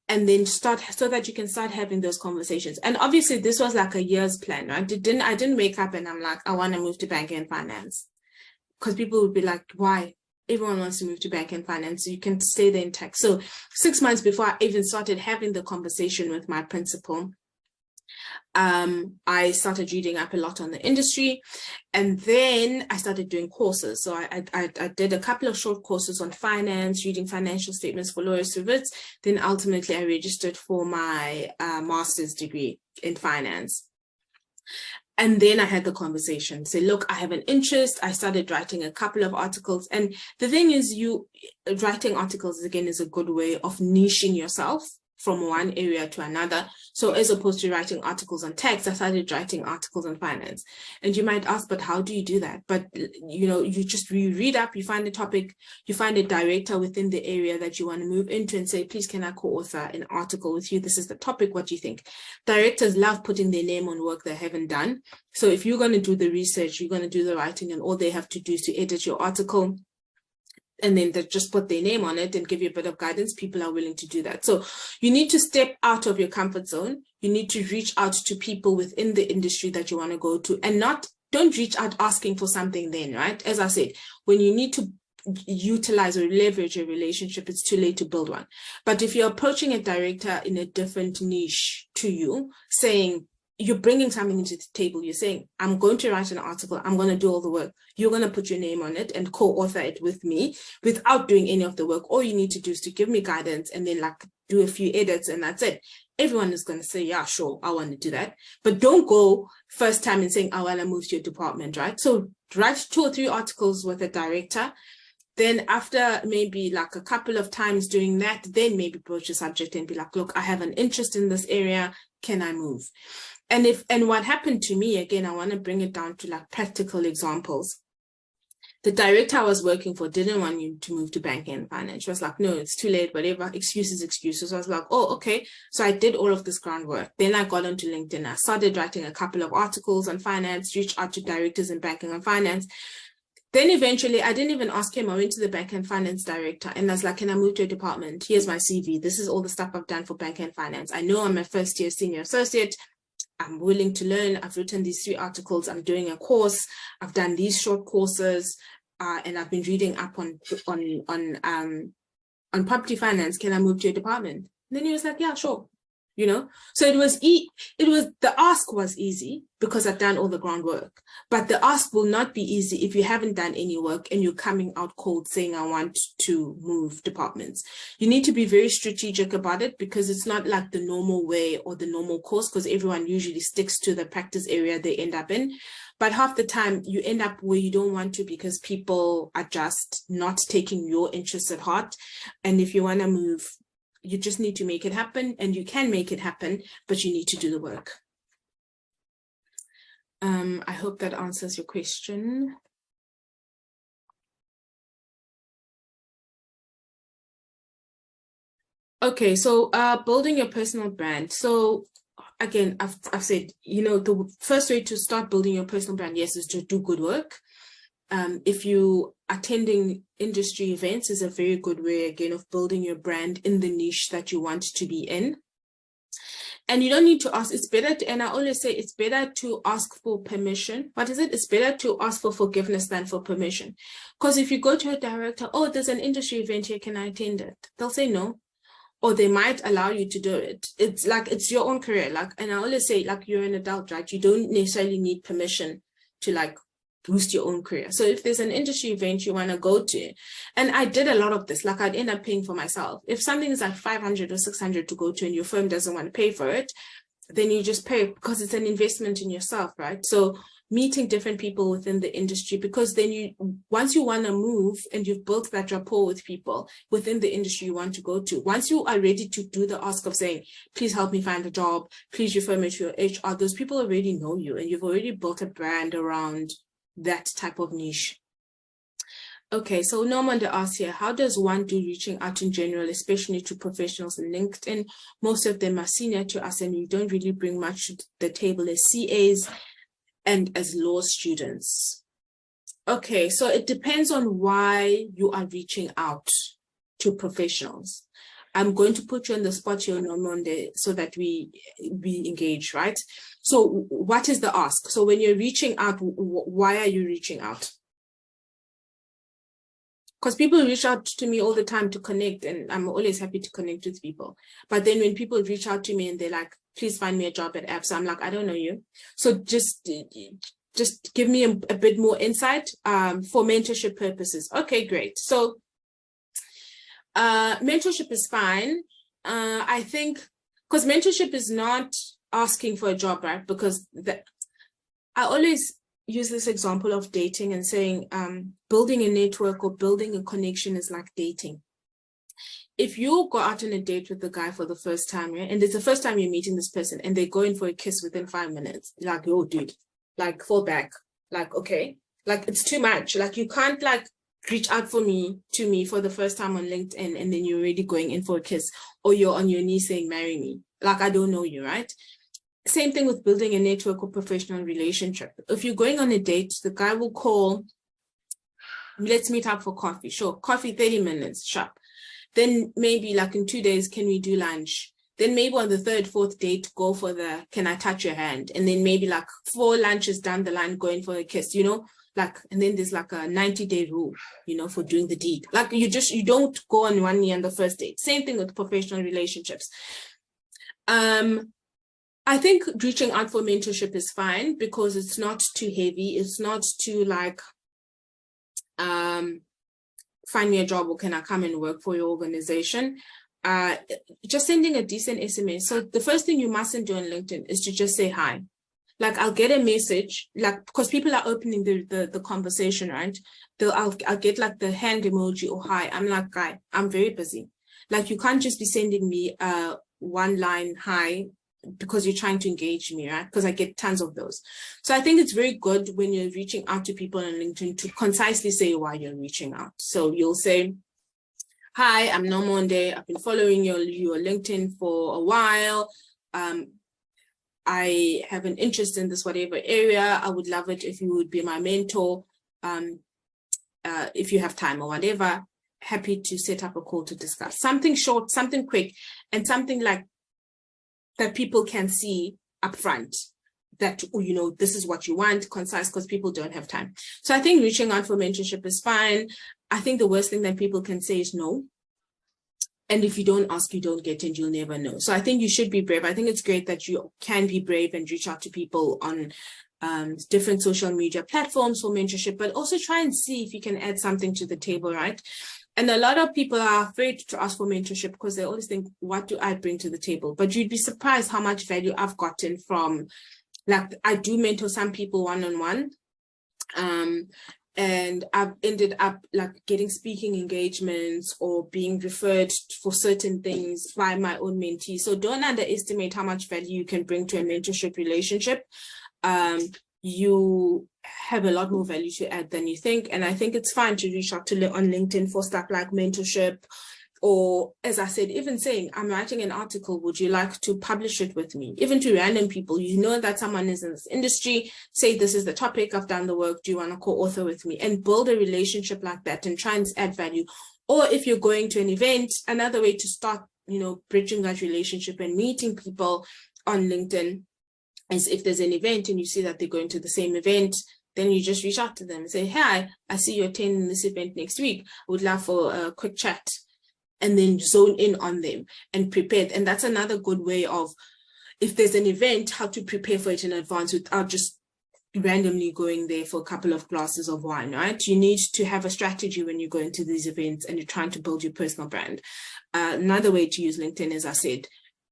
Speaker 1: And then start, so that you can start having those conversations. And obviously this was like a year's plan, right? I didn't wake up and I'm like, I want to move to banking and finance. Because people would be like, why? Everyone wants to move to banking and finance. So you can stay there in tech. So 6 months before I even started having the conversation with my principal, I started reading up a lot on the industry, and then I started doing courses. So I did a couple of short courses on finance, reading financial statements for lawyers through Wits. Then ultimately I registered for my master's degree in finance. And then I had the conversation, say, look, I have an interest. I started writing a couple of articles. And the thing is, writing articles, again, is a good way of niching yourself. from one area to another. So as opposed to writing articles on tax, I started writing articles on finance. And you might ask, but how do you do that? But, you know, you read up, you find a topic, you find a director within the area that you want to move into and say, please, can I co-author an article with you? This is the topic. What do you think? Directors love putting their name on work they haven't done. So if you're going to do the research, you're going to do the writing, and all they have to do is to edit your article, and then they just put their name on it and give you a bit of guidance, people are willing to do that. So you need to step out of your comfort zone. You need to reach out to people within the industry that you want to go to, and don't reach out asking for something then, right? As I said, when you need to utilize or leverage a relationship, it's too late to build one. But if you're approaching a director in a different niche to you, saying, you're bringing something into the table. You're saying, I'm going to write an article. I'm going to do all the work. You're going to put your name on it and co-author it with me without doing any of the work. All you need to do is to give me guidance and then like do a few edits, and that's it. Everyone is going to say, yeah, sure, I want to do that. But don't go first time and saying, I want to move to your department, right? So write 2 or 3 articles with a director. Then after maybe like a couple of times doing that, then maybe broach the subject and be like, look, I have an interest in this area. Can I move? And what happened to me, again, I want to bring it down to like practical examples. The director I was working for didn't want you to move to banking and finance. She was like, no, it's too late, whatever, excuses. I was like, oh, okay. So I did all of this groundwork. Then I got onto LinkedIn. I started writing a couple of articles on finance, reached out to directors in banking and finance. Then eventually, I didn't even ask him. I went to the bank and finance director and I was like, can I move to a department? Here's my CV. This is all the stuff I've done for bank and finance. I know I'm a first year senior associate. I'm willing to learn. I've written these 3 articles. I'm doing a course. I've done these short courses, and I've been reading up on property finance. Can I move to a department? And then he was like, yeah, sure. You know, so the ask was easy because I've done all the groundwork, but the ask will not be easy if you haven't done any work and you're coming out cold saying, I want to move departments. You need to be very strategic about it because it's not like the normal way or the normal course, because everyone usually sticks to the practice area they end up in. But half the time you end up where you don't want to because people are just not taking your interests at heart. And if you want to move, you just need to make it happen, and you can make it happen, but you need to do the work. I hope that answers your question. Okay, so building your personal brand. So again, I've said, you know, the first way to start building your personal brand, yes, is to do good work. If you attending industry events is a very good way, again, of building your brand in the niche that you want to be in. And you don't need to ask, it's better to, and I always say it's better to ask for permission. What is it? It's better to ask for forgiveness than for permission. Because if you go to a director, oh, there's an industry event here, can I attend it? They'll say no. Or they might allow you to do it. It's like, it's your own career. Like, and I always say, like, you're an adult, right? You don't necessarily need permission to like boost your own career. So if there's an industry event you want to go to, and I did a lot of this, like I'd end up paying for myself. If something is like 500 or 600 to go to and your firm doesn't want to pay for it, then you just pay because it's an investment in yourself, right? So meeting different people within the industry, because then once you want to move and you've built that rapport with people within the industry you want to go to, once you are ready to do the ask of saying, please help me find a job, please refer me to your HR, those people already know you and you've already built a brand around that type of niche. Okay, so Normanda asks here, how does one do reaching out in general, especially to professionals in LinkedIn? Most of them are senior to us and we don't really bring much to the table as CAs and as law students. Okay, so it depends on why you are reaching out to professionals. I'm going to put you on the spot here, Normanda, so that we engage, right? So what is the ask? So when you're reaching out, why are you reaching out? Because people reach out to me all the time to connect, and I'm always happy to connect with people. But then when people reach out to me and they're like, please find me a job at ABSA, I'm like, I don't know you. So just give me a bit more insight for mentorship purposes. Okay, great. So mentorship is fine. I think because mentorship is not asking for a job, right? Because I always use this example of dating and saying building a network or building a connection is like dating. if you go out on a date with the guy for the first time, right, and it's the first time you're meeting this person and they go in for a kiss within 5 minutes, like, yo, dude, like, fall back. Like, okay, like, it's too much. Like, you can't, like, reach out to me for the first time on LinkedIn and then you're already going in for a kiss, or you're on your knees saying, marry me. Like, I don't know you, right? Same thing with building a network or professional relationship. If you're going on a date, the guy will call, let's meet up for coffee. Sure, coffee, 30 minutes, sharp. Then maybe like in 2 days, can we do lunch? Then maybe on the third, fourth date, go for the, can I touch your hand? And then maybe like 4 lunches down the line, going for a kiss, you know, like, and then there's like a 90-day rule, you know, for doing the deed. Like, you don't go on one knee on the first date. Same thing with professional relationships. I think reaching out for mentorship is fine because it's not too heavy. It's not too like, find me a job or can I come and work for your organization? Just sending a decent SMS. So the first thing you mustn't do on LinkedIn is to just say hi. Like, I'll get a message, like, because people are opening the conversation, right? I'll get like the hand emoji or hi. I'm like, guy, I'm very busy. Like, you can't just be sending me one line hi because you're trying to engage me, right? Because I get tons of those. So I think it's very good when you're reaching out to people on LinkedIn to concisely say why you're reaching out. So you'll say, hi, I'm Nomonde. I've been following your LinkedIn for a while. I have an interest in this whatever area. I would love it if you would be my mentor. If you have time or whatever, happy to set up a call to discuss. Something short, something quick, and something like that people can see upfront that, you know, this is what you want, concise, because people don't have time. So I think reaching out for mentorship is fine. I think the worst thing that people can say is no. And if you don't ask, you don't get, and you'll never know. So I think you should be brave. I think it's great that you can be brave and reach out to people on different social media platforms for mentorship, but also try and see if you can add something to the table, right? And a lot of people are afraid to ask for mentorship because they always think, what do I bring to the table? But you'd be surprised how much value I've gotten from, like, I do mentor some people one-on-one. And I've ended up like getting speaking engagements or being referred for certain things by my own mentee. So don't underestimate how much value you can bring to a mentorship relationship. You have a lot more value to add than you think. And I think it's fine to reach out to on LinkedIn for stuff like mentorship, or, as I said, even saying, I'm writing an article, would you like to publish it with me? Even to random people, you know that someone is in this industry, say, this is the topic, I've done the work, do you want to co-author with me? And build a relationship like that and try and add value. Or if you're going to an event, another way to start, you know, bridging that relationship and meeting people on LinkedIn is if there's an event and you see that they're going to the same event, then you just reach out to them and say, hi, I see you're attending this event next week. I would love for a quick chat. And then zone in on them and prepare. And that's another good way of, if there's an event, how to prepare for it in advance without just randomly going there for a couple of glasses of wine, right? You need to have a strategy when you go into these events and you're trying to build your personal brand. Another way to use LinkedIn, as I said,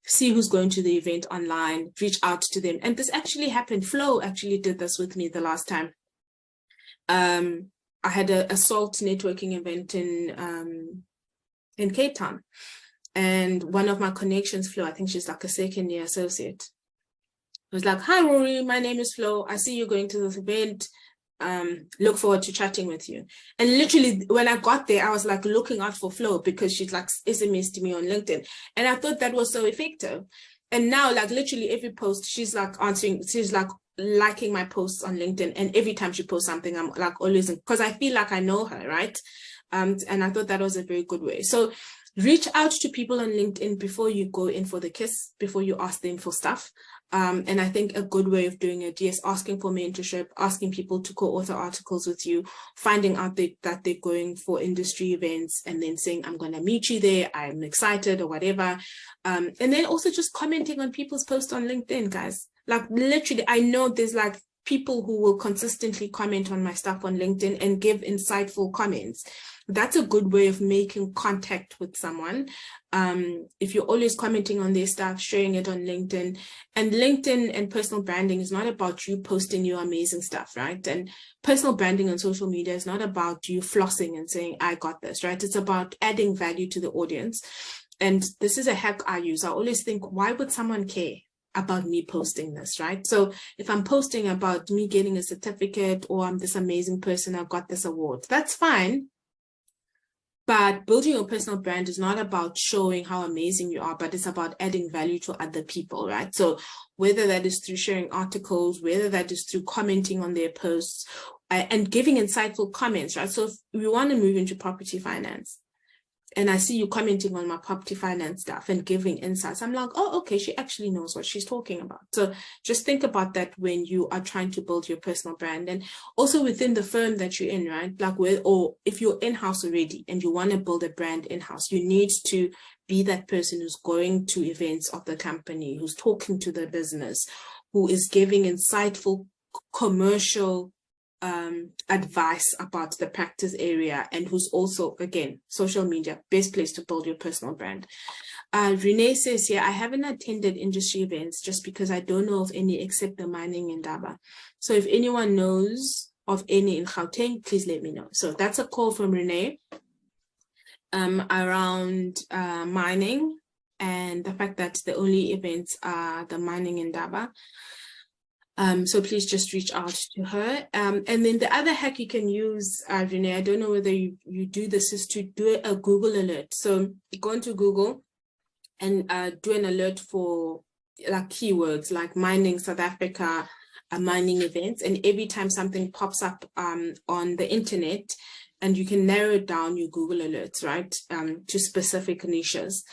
Speaker 1: see who's going to the event online, reach out to them. And this actually happened. Flo actually did this with me the last time. I had a SALT networking event in Cape Town, and one of my connections, Flo, I think she's like a second-year associate, was like, hi Rory, my name is Flo, I see you're going to this event, look forward to chatting with you. And literally when I got there, I was like looking out for Flo because she's like SMS'd me on LinkedIn, and I thought that was so effective. And now, like, literally every post, she's like answering, she's like liking my posts on LinkedIn, and every time she posts something, I'm like always, because I feel like I know her, right? And I thought that was a very good way. So reach out to people on LinkedIn before you go in for the kiss, before you ask them for stuff. And I think a good way of doing it, yes, asking for mentorship, asking people to co-author articles with you, finding out that they're going for industry events, and then saying, I'm going to meet you there, I'm excited, or whatever. And then also just commenting on people's posts on LinkedIn, guys. Like, literally, I know there's like people who will consistently comment on my stuff on LinkedIn and give insightful comments. That's a good way of making contact with someone. If you're always commenting on their stuff, sharing it on LinkedIn, and LinkedIn and personal branding is not about you posting your amazing stuff, right? And personal branding on social media is not about you flossing and saying, I got this, right? It's about adding value to the audience. And this is a hack I use. I always think, why would someone care about me posting this, right? So if I'm posting about me getting a certificate or I'm this amazing person, I got this award, that's fine. But building your personal brand is not about showing how amazing you are, but it's about adding value to other people, right? So whether that is through sharing articles, whether that is through commenting on their posts and giving insightful comments, right? So if we want to move into property finance, and I see you commenting on my property finance stuff and giving insights, I'm like, oh, okay, she actually knows what she's talking about. So just think about that when you are trying to build your personal brand. And also within the firm that you're in, right? Like or if you're in-house already and you want to build a brand in-house, you need to be that person who's going to events of the company, who's talking to the business, who is giving insightful commercial advice about the practice area, and who's also, again, social media, best place to build your personal brand. Renee says here, I haven't attended industry events just because I don't know of any except the mining in Daba. So if anyone knows of any in Gauteng, please let me know. So that's a call from Renee around mining and the fact that the only events are the mining in Daba. So please just reach out to her. And then the other hack you can use, Renee, I don't know whether you do this, is to do a Google alert. So go into Google and do an alert for like keywords like mining South Africa, mining events. And every time something pops up on the internet, and you can narrow it down your Google alerts, right, to specific niches.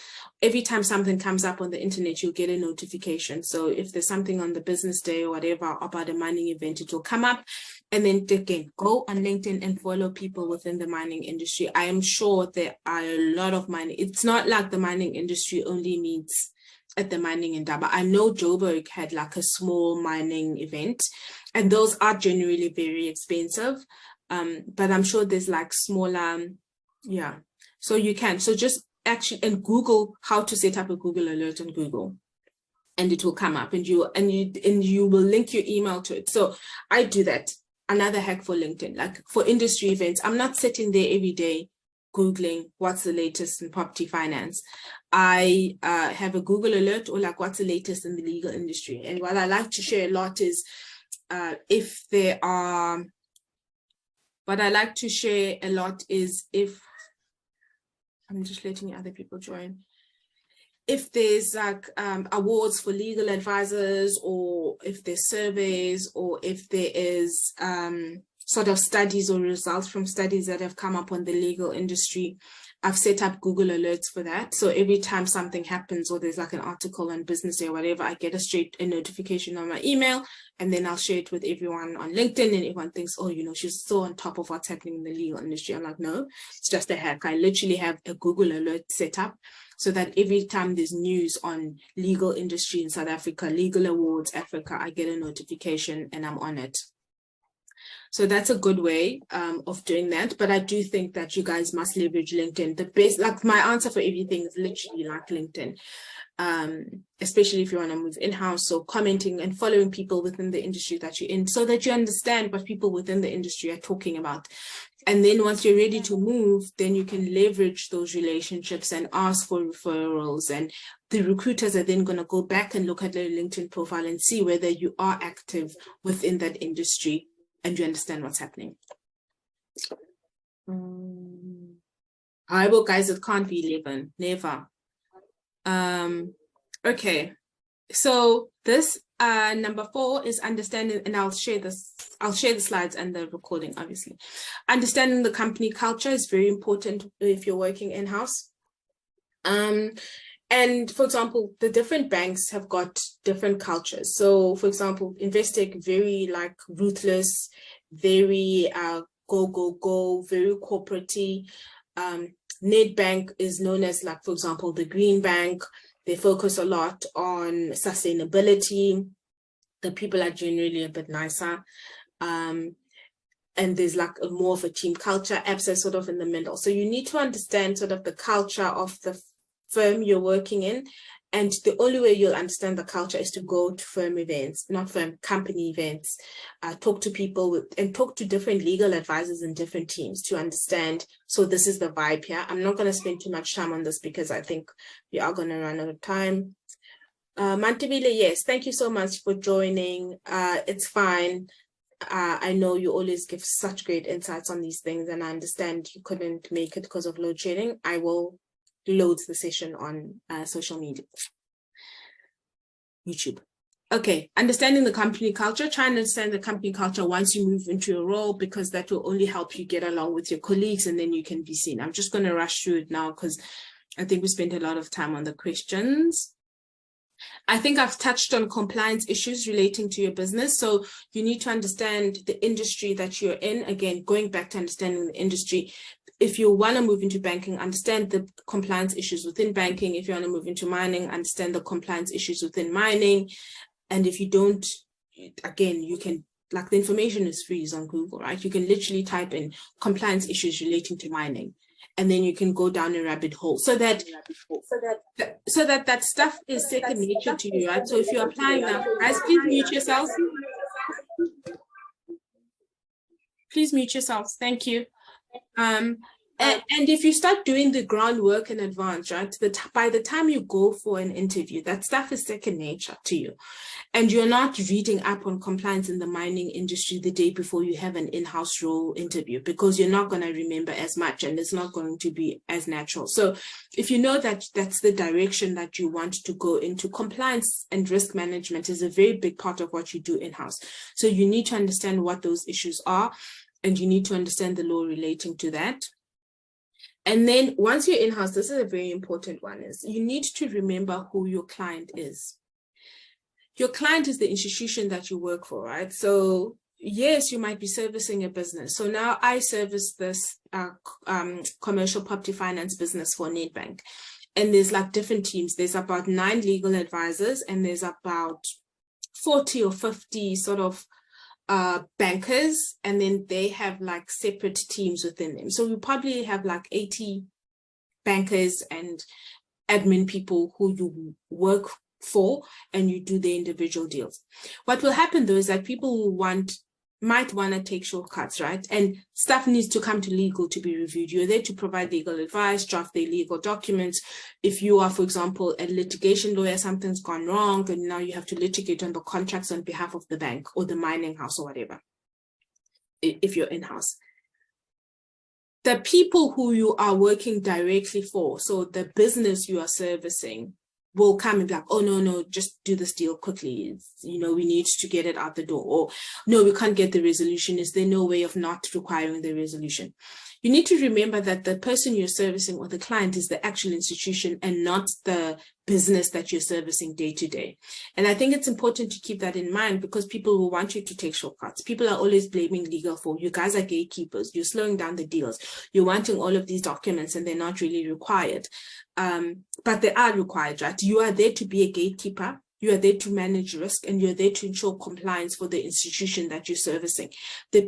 Speaker 1: Every time something comes up on the internet, you'll get a notification. So if there's something on the business day or whatever about a mining event, it will come up. And then again, go on LinkedIn and follow people within the mining industry. I am sure there are a lot of mining. It's not like the mining industry only meets at the mining in Daba. I know Joburg had like a small mining event, and those are generally very expensive. But I'm sure there's like smaller, yeah. So you can, so just actually, and Google how to set up a Google alert on Google, and it will come up, and you will link your email to it. So I do that. Another hack for LinkedIn, like for industry events, I'm not sitting there every day Googling what's the latest in property finance. I have a Google alert, or like what's the latest in the legal industry. And what I like to share a lot is if there are, what I like to share a lot is if, I'm just letting other people join, if there's like awards for legal advisors, or if there's surveys, or if there is sort of studies or results from studies that have come up on the legal industry, I've set up Google alerts for that. So every time something happens, or there's like an article on Business Day or whatever, I get a notification on my email, and then I'll share it with everyone on LinkedIn, and everyone thinks, oh, you know, she's so on top of what's happening in the legal industry. I'm like, no, it's just a hack. I literally have a Google alert set up so that every time there's news on legal industry in South Africa, legal awards, Africa, I get a notification and I'm on it. So that's a good way of doing that. But I do think that you guys must leverage LinkedIn. The best, like my answer for everything is literally like LinkedIn, especially if you want to move in-house. So commenting and following people within the industry that you're in, so that you understand what people within the industry are talking about. And then once you're ready to move, then you can leverage those relationships and ask for referrals. And the recruiters are then going to go back and look at their LinkedIn profile and see whether you are active within that industry and you understand what's happening. I will, guys, it can't be 11, never. Okay, so this number 4 is understanding, and I'll share the slides and the recording, obviously. Understanding the company culture is very important if you're working in-house. And for example, the different banks have got different cultures. So for example, Investec, very like ruthless, very go, very corporate-y. Nedbank is known as, like, for example, the green bank. They focus a lot on sustainability. The people are generally a bit nicer. And there's like more of a team culture. Apps are sort of in the middle. So you need to understand sort of the culture of the firm you're working in. And the only way you'll understand the culture is to go to firm events, not firm, company events, talk to people and talk to different legal advisors in different teams to understand. So this is the vibe here. I'm not going to spend too much time on this because I think we are going to run out of time. Mantibile, yes, thank you so much for joining. It's fine. I know you always give such great insights on these things, and I understand you couldn't make it because of load shedding. I will load the session on social media, YouTube. Okay, understanding the company culture. Try and understand the company culture once you move into a role, because that will only help you get along with your colleagues, and then you can be seen. I'm just going to rush through it now because I think we spent a lot of time on the questions. I think I've touched on compliance issues relating to your business. So you need to understand the industry that you're in. Again, going back to understanding the industry. If you want to move into banking, understand the compliance issues within banking. If you want to move into mining, understand the compliance issues within mining. And if you don't, again, you can, like, the information is free on Google, right? You can literally type in compliance issues relating to mining, and then you can go down a rabbit hole so that that stuff is second nature to you, right? So if you're applying now, guys, please mute yourselves. Please mute yourselves. Thank you. And if you start doing the groundwork in advance, right, by the time you go for an interview, that stuff is second nature to you. And you're not reading up on compliance in the mining industry the day before you have an in-house role interview, because you're not going to remember as much and it's not going to be as natural. So if you know that that's the direction that you want to go into, compliance and risk management is a very big part of what you do in-house. So you need to understand what those issues are, and you need to understand the law relating to that. And then once you're in-house, this is a very important one, is you need to remember who your client is. Your client is the institution that you work for, right? So yes, you might be servicing a business. So now I service this commercial property finance business for Nedbank. And there's like different teams. There's about 9 legal advisors, and there's about 40 or 50 sort of bankers, and then they have like separate teams within them. So we probably have like 80 bankers and admin people who you work for, and you do the individual deals. What will happen though is that people might want to take shortcuts, right? And stuff needs to come to legal to be reviewed. You're there to provide legal advice, draft the legal documents. If you are, for example, a litigation lawyer, something's gone wrong, and now you have to litigate on the contracts on behalf of the bank or the mining house or whatever, if you're in-house. The people who you are working directly for, so the business you are servicing, will come and be like, oh, no, just do this deal quickly. We need to get it out the door. Or no, we can't get the resolution. Is there no way of not requiring the resolution? You need to remember that the person you're servicing, or the client, is the actual institution and not the business that you're servicing day to day. And I think it's important to keep that in mind, because people will want you to take shortcuts. People are always blaming legal for, you guys are gatekeepers. You're slowing down the deals. You're wanting all of these documents and they're not really required. But they are required, right? You are there to be a gatekeeper. You are there to manage risk, and you're there to ensure compliance for the institution that you're servicing. The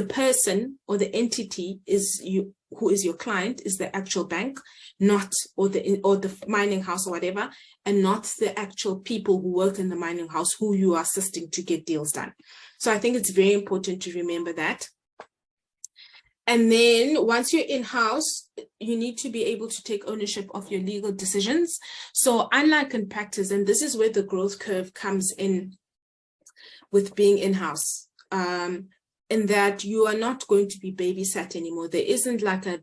Speaker 1: person or the entity who is your client is the actual bank, or the mining house or whatever, and not the actual people who work in the mining house who you are assisting to get deals done. So I think it's very important to remember that. And then once you're in-house, you need to be able to take ownership of your legal decisions. So unlike in practice, and this is where the growth curve comes in with being in-house, in that you are not going to be babysat anymore. There isn't like a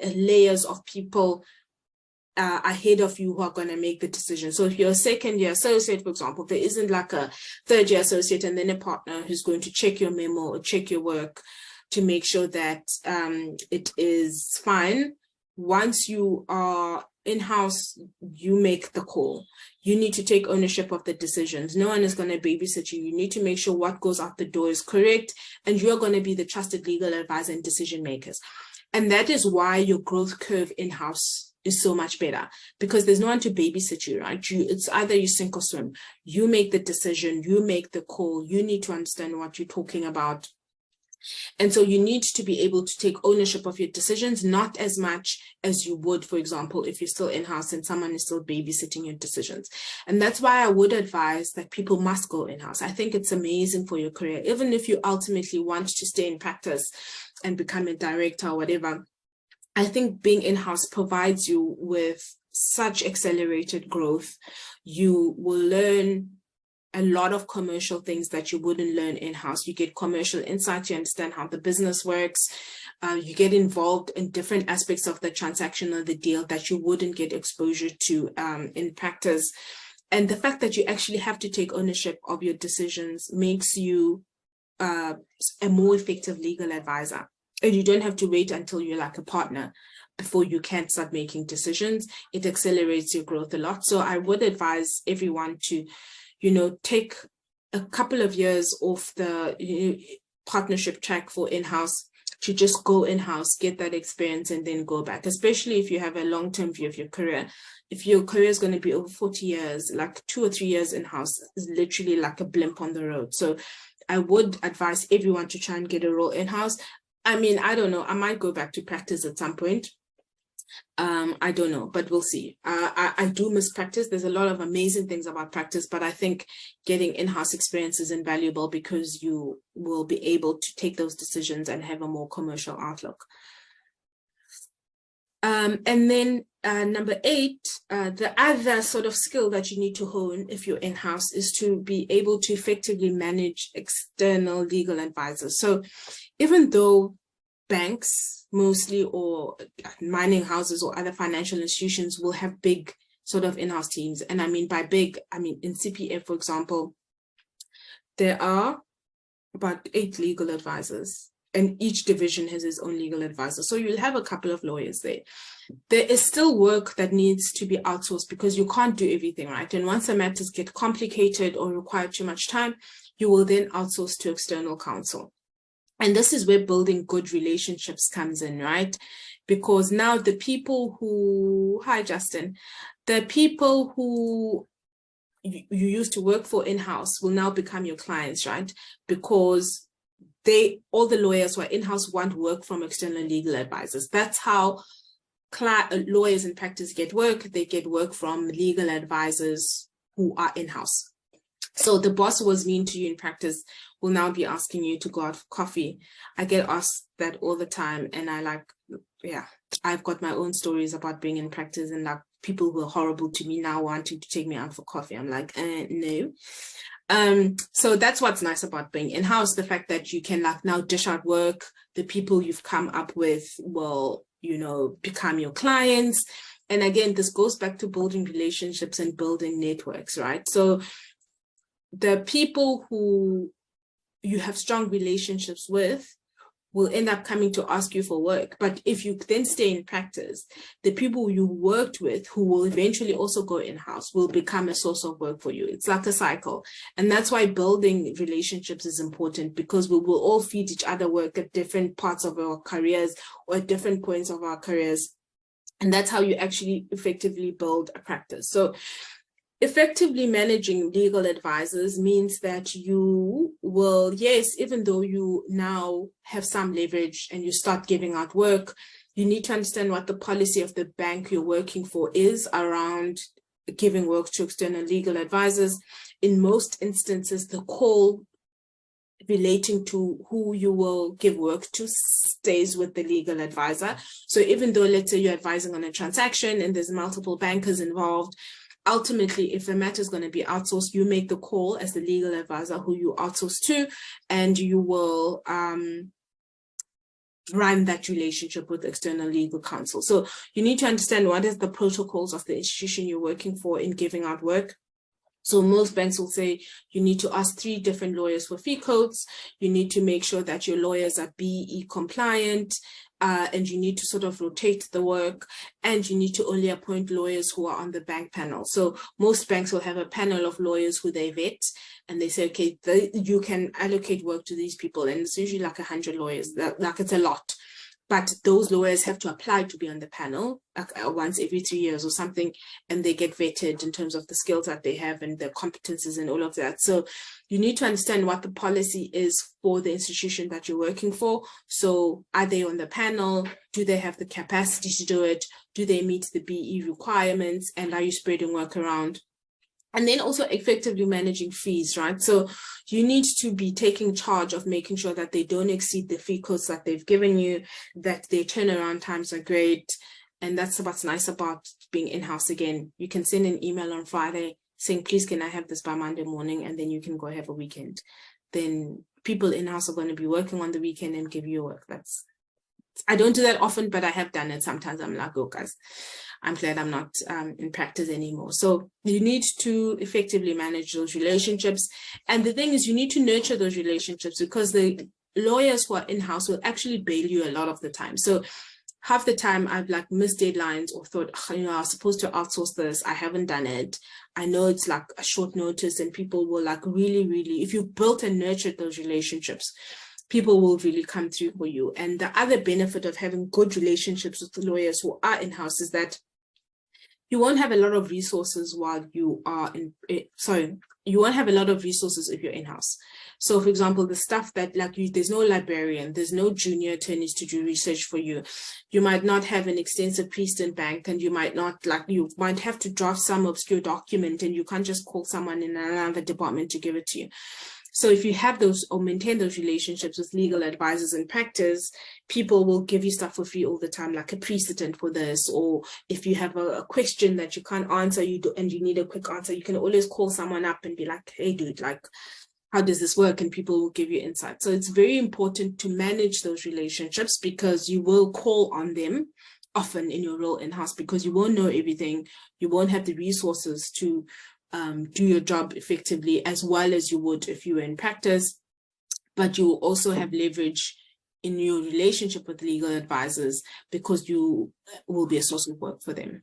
Speaker 1: layers of people ahead of you who are going to make the decision. So if you're a second-year associate, for example, there isn't like a third-year associate and then a partner who's going to check your memo or check your work to make sure that it is fine. Once you are in-house, you make the call. You need to take ownership of the decisions. No one is going to babysit you. You need to make sure what goes out the door is correct, and you're going to be the trusted legal advisor and decision makers. And that is why your growth curve in-house is so much better because there's no one to babysit you, right? It's either you sink or swim. You make the decision, you make the call, you need to understand what you're talking about. And so you need to be able to take ownership of your decisions, not as much as you would, for example, if you're still in-house and someone is still babysitting your decisions. And that's why I would advise that people must go in-house. I think it's amazing for your career, even if you ultimately want to stay in practice and become a director or whatever. I think being in-house provides you with such accelerated growth. You will learn a lot of commercial things that you wouldn't learn in-house. You get commercial insight, you understand how the business works, you get involved in different aspects of the transaction or the deal that you wouldn't get exposure to in practice. And the fact that you actually have to take ownership of your decisions makes you a more effective legal advisor. And you don't have to wait until you're like a partner before you can start making decisions. It accelerates your growth a lot. So I would advise everyone to take a couple of years off the partnership track for in-house, to just go in-house, get that experience, and then go back, especially if you have a long-term view of your career. If your career is going to be over 40 years, like 2 or 3 years in-house is literally like a blimp on the road. So I would advise everyone to try and get a role in-house. I mean, I don't know, I might go back to practice at some point. I don't know, but we'll see. I do miss practice. There's a lot of amazing things about practice, but I think getting in-house experience is invaluable because you will be able to take those decisions and have a more commercial outlook. And then number 8, the other sort of skill that you need to hone if you're in-house is to be able to effectively manage external legal advisors. So even though banks mostly, or mining houses or other financial institutions will have big sort of in-house teams. And I mean by big, I mean in CPF, for example, there are about 8 legal advisors and each division has its own legal advisor. So you'll have a couple of lawyers there. There is still work that needs to be outsourced because you can't do everything, right? And once the matters get complicated or require too much time, you will then outsource to external counsel. And this is where building good relationships comes in, right? Because now the people who, hi Justin, the people who you used to work for in-house will now become your clients, right? Because all the lawyers who are in-house want work from external legal advisors. That's how lawyers in practice get work. They get work from legal advisors who are in-house. So the boss who was mean to you in practice will now be asking you to go out for coffee. I get asked that all the time. And I've got my own stories about being in practice and like people who are horrible to me now wanting to take me out for coffee. I'm like, no. So that's what's nice about being in-house, the fact that you can like now dish out work. The people you've come up with will, become your clients. And again, this goes back to building relationships and building networks, right? So the people who you have strong relationships with will end up coming to ask you for work. But if you then stay in practice, the people you worked with who will eventually also go in-house will become a source of work for you. It's like a cycle. And that's why building relationships is important, because we will all feed each other work at different parts of our careers or at different points of our careers. And that's how you actually effectively build a practice. So effectively managing legal advisors means that you will, yes, even though you now have some leverage and you start giving out work, you need to understand what the policy of the bank you're working for is around giving work to external legal advisors. In most instances, the call relating to who you will give work to stays with the legal advisor. So even though, let's say you're advising on a transaction and there's multiple bankers involved, ultimately, if the matter is going to be outsourced, you make the call as the legal advisor who you outsource to, and you will run that relationship with external legal counsel. So you need to understand what is the protocols of the institution you're working for in giving out work. So most banks will say you need to ask 3 different lawyers for fee codes. You need to make sure that your lawyers are BE compliant. And you need to sort of rotate the work, and you need to only appoint lawyers who are on the bank panel. So most banks will have a panel of lawyers who they vet, and they say, okay, you can allocate work to these people. And it's usually like 100 lawyers, like it's a lot. but those lawyers have to apply to be on the panel like once every 3 years or something, and they get vetted in terms of the skills that they have and their competences and all of that. So you need to understand what the policy is for the institution that you're working for. So are they on the panel? Do they have the capacity to do it? Do they meet the BE requirements? And are you spreading work around? And then also effectively managing fees, right? So you need to be taking charge of making sure that they don't exceed the fee codes that they've given you, that their turnaround times are great. And that's what's nice about being in-house again. You can send an email on Friday saying, please, can I have this by Monday morning? And then you can go have a weekend. Then people in-house are going to be working on the weekend and give you work. I don't do that often, but I have done it. Sometimes I'm like, oh, guys, I'm glad I'm not in practice anymore. So you need to effectively manage those relationships. And the thing is, you need to nurture those relationships, because the lawyers who are in-house will actually bail you a lot of the time. So half the time I've like missed deadlines or thought, I was supposed to outsource this. I haven't done it. I know it's like a short notice, and people will like really, if you've built and nurtured those relationships, people will really come through for you. And the other benefit of having good relationships with the lawyers who are in-house is that you won't have a lot of resources while you are you won't have a lot of resources if you're in-house. So for example, the stuff that there's no librarian, there's no junior attorneys to do research for you. You might not have an extensive precedent bank, and you might have to draft some obscure document, and you can't just call someone in another department to give it to you. So if you have those or maintain those relationships with legal advisors in practice, people will give you stuff for free all the time, like a precedent for this. Or if you have a question that you can't answer, and you need a quick answer, you can always call someone up and be like, hey, dude, how does this work? And people will give you insight. So it's very important to manage those relationships, because you will call on them often in your role in-house, because you won't know everything. You won't have the resources to do your job effectively as well as you would if you were in practice, but you will also have leverage in your relationship with legal advisors, because you will be a source of work for them.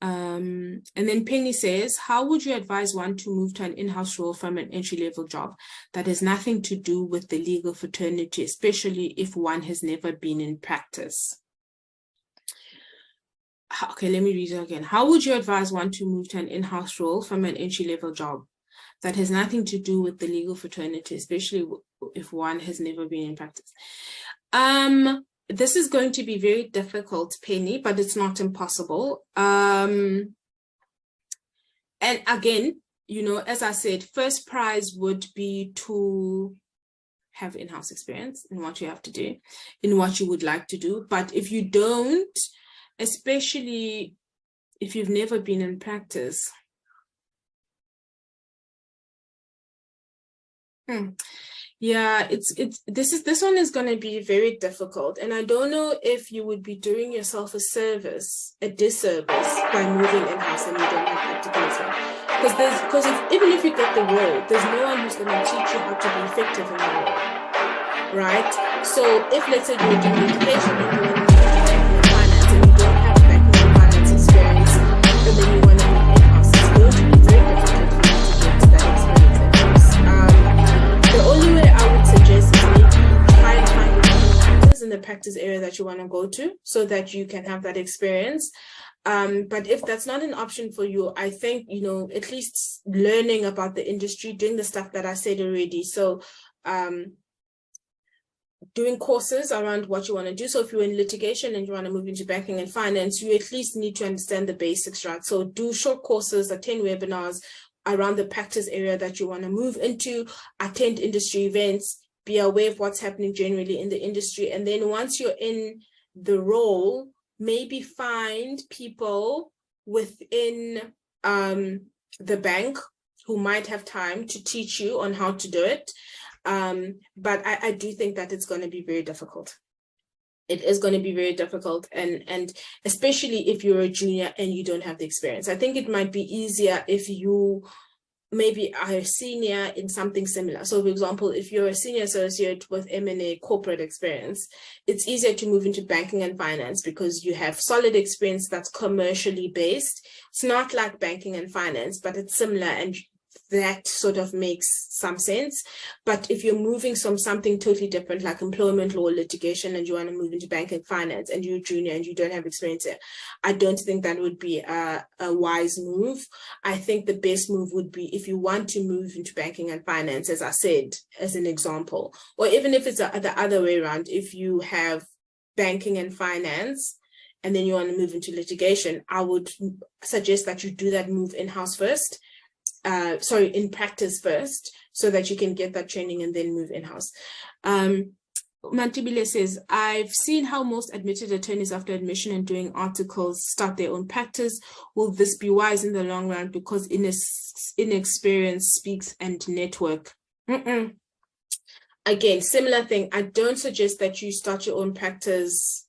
Speaker 1: And then Penny says, how would you advise one to move to an in-house role from an entry-level job that has nothing to do with the legal fraternity, especially if one has never been in practice? Okay, let me read it again. How would you advise one to move to an in-house role from an entry-level job that has nothing to do with the legal fraternity, especially if one has never been in practice? This is going to be very difficult, Penny, but it's not impossible. And again, as I said, first prize would be to have in-house experience in what you have to do, in what you would like to do. But if you don't, especially if you've never been in practice. Yeah, this one is going to be very difficult, and I don't know if you would be doing yourself a disservice by moving in-house and you don't have practical experience. Because even if you get the role, there's no one who's going to teach you how to be effective in the role, right? So if, let's say, you're doing litigation and you're in finance and you don't have practical finance experience, and then you want to move in-house, it's going to be very difficult for you to get that experience in-house. The only way I would suggest is maybe try and find a practice in the practice area that you want to go to, so that you can have that experience. But if that's not an option for you, I think, at least learning about the industry, doing the stuff that I said already. So doing courses around what you want to do. So if you're in litigation and you want to move into banking and finance, you at least need to understand the basics, right? So do short courses, attend webinars around the practice area that you want to move into, attend industry events, be aware of what's happening generally in the industry. And then once you're in the role, maybe find people within the bank who might have time to teach you on how to do it. But I do think that it's going to be very difficult. It is going to be very difficult, and especially if you're a junior and you don't have the experience. I think it might be easier if you maybe are a senior in something similar. So for example, if you're a senior associate with M&A corporate experience, it's easier to move into banking and finance because you have solid experience that's commercially based. It's not like banking and finance, but it's similar, and that sort of makes some sense. But if you're moving from something totally different, like employment law, litigation, and you want to move into banking finance, and you're junior and you don't have experience there, I don't think that would be a wise move. I think the best move would be if you want to move into banking and finance, as I said, as an example, or even if it's the other way around, if you have banking and finance, and then you want to move into litigation, I would suggest that you do that move in-house first. In practice first, so that you can get that training and then move in-house. Mantibile says, I've seen how most admitted attorneys after admission and doing articles start their own practice. Will this be wise in the long run? Because inexperience speaks and network. Again, similar thing. I don't suggest that you start your own practice.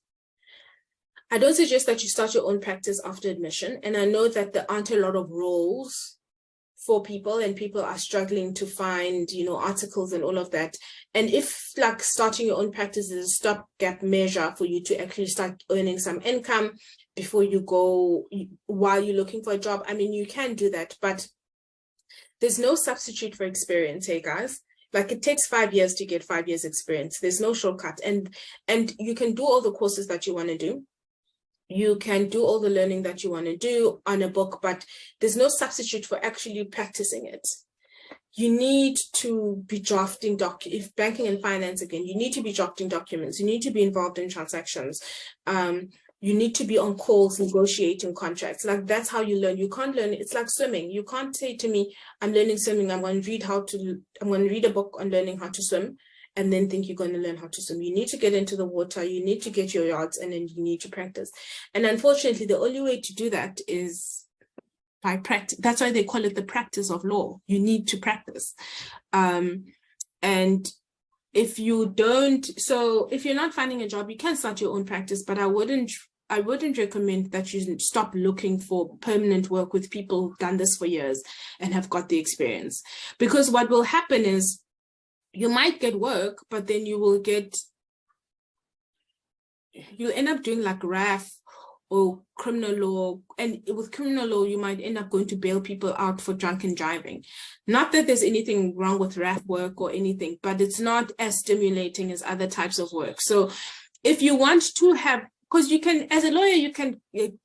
Speaker 1: I don't suggest that you start your own practice after admission. And I know that there aren't a lot of roles for people, and people are struggling to find, articles and all of that. And if like starting your own practice is a stopgap measure for you to actually start earning some income before you go, while you're looking for a job, I mean, you can do that, but there's no substitute for experience, hey guys. Like, it takes 5 years to get 5 years experience. There's no shortcut. And you can do all the courses that you want to do. You can do all the learning that you want to do on a book, but there's no substitute for actually practicing it. You need to be drafting if banking and finance, again, you need to be drafting documents. You need to be involved in transactions. You need to be on calls, negotiating contracts. Like, that's how you learn. You can't learn. It's like swimming. You can't say to me, I'm learning swimming. I'm going to read a book on learning how to swim, and then think you're going to learn how to swim. You need to get into the water, you need to get your yards, and then you need to practice. And unfortunately, the only way to do that is by practice. That's why they call it the practice of law. You need to practice. And if you don't, so if you're not finding a job, you can start your own practice, but I wouldn't recommend that you stop looking for permanent work with people who've done this for years and have got the experience. Because what will happen is, you might get work, but then you'll end up doing like RAF or criminal law. And with criminal law, you might end up going to bail people out for drunken driving. Not that there's anything wrong with RAF work or anything, but it's not as stimulating as other types of work. So if you want to have, because you can, as a lawyer, you can be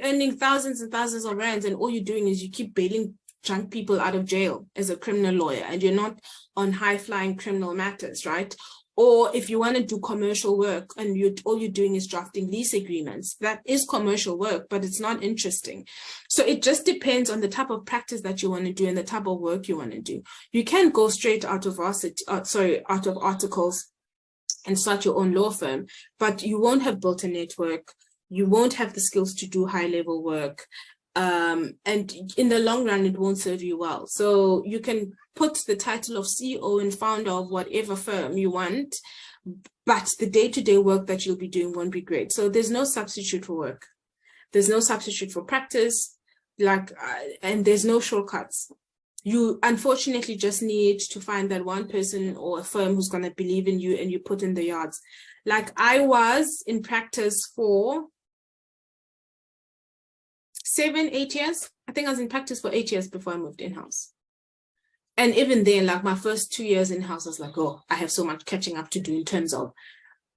Speaker 1: earning thousands and thousands of rands, and all you're doing is you keep bailing drunk people out of jail as a criminal lawyer, and you're not on high-flying criminal matters, right? Or if you want to do commercial work and all you're doing is drafting lease agreements, that is commercial work, but it's not interesting. So it just depends on the type of practice that you want to do and the type of work you want to do. You can go straight out of articles and start your own law firm, but you won't have built a network. You won't have the skills to do high-level work. And in the long run, it won't serve you well. So you can put the title of CEO and founder of whatever firm you want, but the day-to-day work that you'll be doing won't be great. So there's no substitute for work. There's no substitute for practice, and there's no shortcuts. You unfortunately just need to find that one person or a firm who's going to believe in you, and you put in the yards. Like, I was in practice for 7-8 years. I think I was in practice for 8 years before I moved in-house. And even then, like, my first 2 years in-house, I was like, oh, I have so much catching up to do in terms of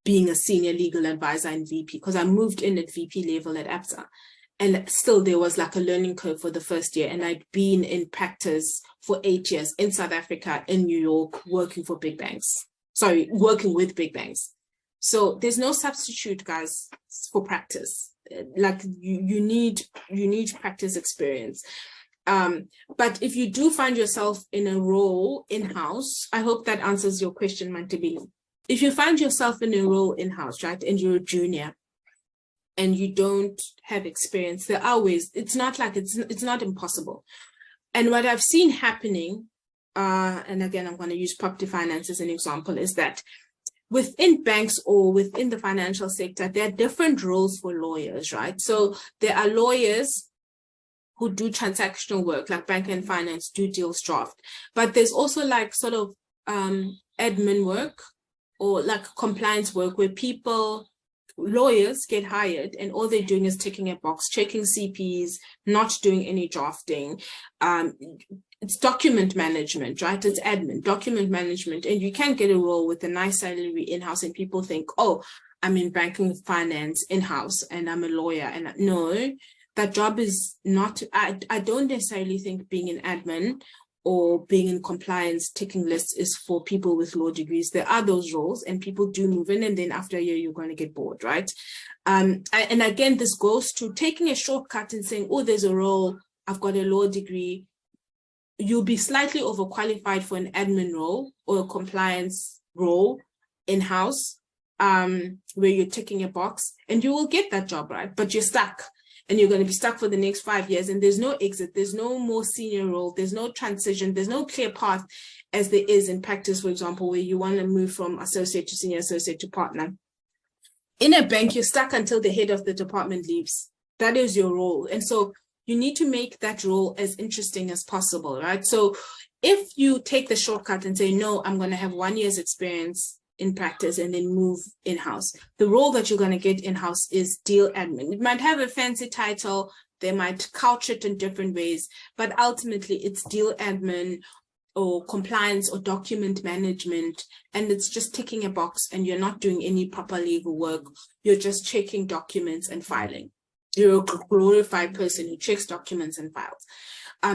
Speaker 1: being a senior legal advisor in VP, because I moved in at VP level at ABSA. And still there was like a learning curve for the first year. And I'd been in practice for 8 years in South Africa, in New York, working with big banks. So there's no substitute, guys, for practice. Like, you need practice experience. But if you do find yourself in a role in-house, I hope that answers your question, Mantibili. If you find yourself in a role in-house, right, and you're a junior and you don't have experience, there are ways. It's not like it's not impossible. And what I've seen happening, and again, I'm going to use property finance as an example, is that within banks or within the financial sector, there are different roles for lawyers, right? So there are lawyers who do transactional work, like bank and finance, do deals draft. But there's also like sort of admin work or like compliance work where lawyers get hired and all they're doing is ticking a box, checking CPs, not doing any drafting. it's document management, right? It's admin, document management. And you can get a role with a nice salary in-house and people think, oh, I'm in banking finance in-house and I'm a lawyer. And no, that job is not, I don't necessarily think being an admin or being in compliance, ticking lists is for people with law degrees. There are those roles and people do move in, and then after a year, you're going to get bored, right? And again, this goes to taking a shortcut and saying, oh, there's a role, I've got a law degree. You'll be slightly overqualified for an admin role or a compliance role in-house, where you're ticking a box, and you will get that job, right? But you're stuck. And you're going to be stuck for the next 5 years, and there's no exit, there's no more senior role, there's no transition, there's no clear path as there is in practice, for example, where you want to move from associate to senior associate to partner. In a bank, you're stuck until the head of the department leaves. That is your role. And so you need to make that role as interesting as possible, right? So if you take the shortcut and say, no, I'm going to have 1 year's experience in practice and then move in-house, the role that you're going to get in-house is deal admin. It might have a fancy title, they might couch it in different ways, but ultimately it's deal admin or compliance or document management, and it's just ticking a box and you're not doing any proper legal work. You're just checking documents and filing. You're a glorified person who checks documents and files.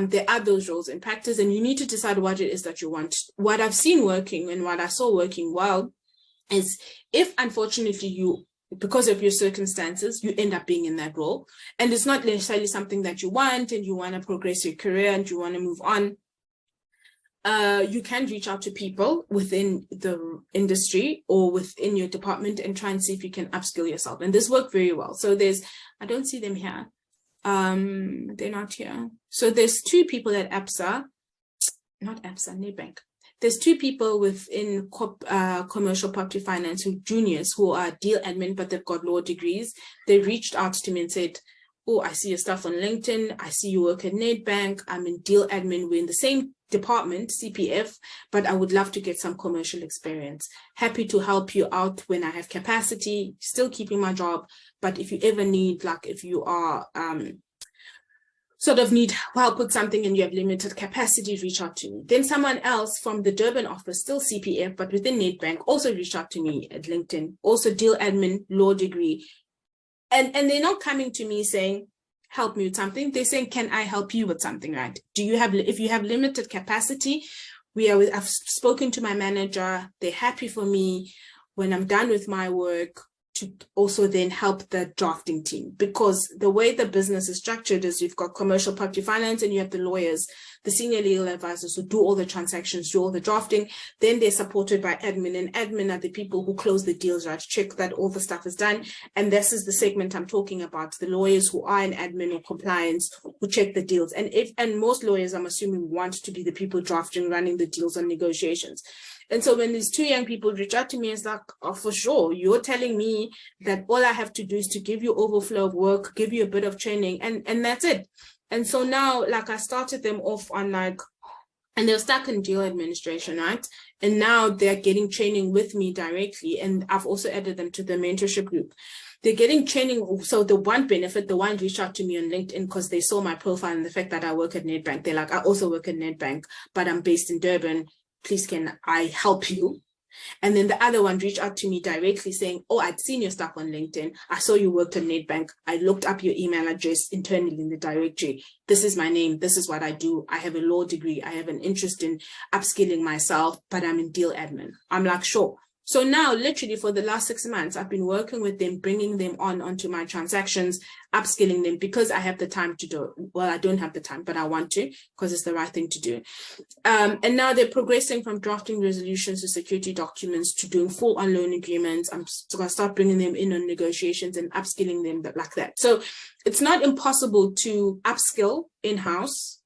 Speaker 1: There are those roles in practice, and you need to decide what it is that you want. What I've seen working and what I saw working well is if, unfortunately, you, because of your circumstances, you end up being in that role, and it's not necessarily something that you want, and you want to progress your career and you want to move on, you can reach out to people within the industry or within your department and try and see if you can upskill yourself. And this worked very well. So there's, I don't see them here. They're not here. So there's two people at APSA, not APSA, Nedbank. There's two people within commercial property finance who juniors who are deal admin, but they've got law degrees. They reached out to me and said, oh, I see your stuff on LinkedIn. I see you work at Nedbank. I'm in deal admin. We're in the same department, CPF, but I would love to get some commercial experience. Happy to help you out when I have capacity, still keeping my job. But if you ever need, like if you are sort of need help with something and you have limited capacity, reach out to me. Then someone else from the Durban office, still CPF, but within Nedbank, also reached out to me at LinkedIn, also deal admin, law degree. And they're not coming to me saying, help me with something. They're saying, can I help you with something, right? Do you have, if you have limited capacity, I've spoken to my manager. They're happy for me when I'm done with my work to also then help the drafting team, because the way the business is structured is you've got commercial property finance and you have the lawyers, the senior legal advisors who do all the transactions, do all the drafting. Then they're supported by admin, and admin are the people who close the deals, right? Check that all the stuff is done. And this is the segment I'm talking about, the lawyers who are in admin or compliance who check the deals. And most lawyers, I'm assuming, want to be the people drafting, running the deals on negotiations. And so when these two young people reach out to me, it's like, oh, for sure, you're telling me that all I have to do is to give you overflow of work, give you a bit of training, and that's it. And so now, like, I started them off on like, and they're stuck in deal administration, right? And now they're getting training with me directly. And I've also added them to the mentorship group. They're getting training. So the one benefit, the one reached out to me on LinkedIn because they saw my profile and the fact that I work at Nedbank. They're like, I also work at Nedbank, but I'm based in Durban. Please, can I help you? And then the other one reached out to me directly saying, oh, I'd seen your stuff on LinkedIn. I saw you worked at Nedbank. I looked up your email address internally in the directory. This is my name. This is what I do. I have a law degree. I have an interest in upskilling myself, but I'm in deal admin. I'm like, sure. So now, literally for the last 6 months, I've been working with them, bringing them onto my transactions, upskilling them because I have the time to do it. Well, I don't have the time, but I want to because it's the right thing to do. And now they're progressing from drafting resolutions to security documents to doing full-on loan agreements. I'm going to start bringing them in on negotiations and upskilling them like that. So it's not impossible to upskill in-house.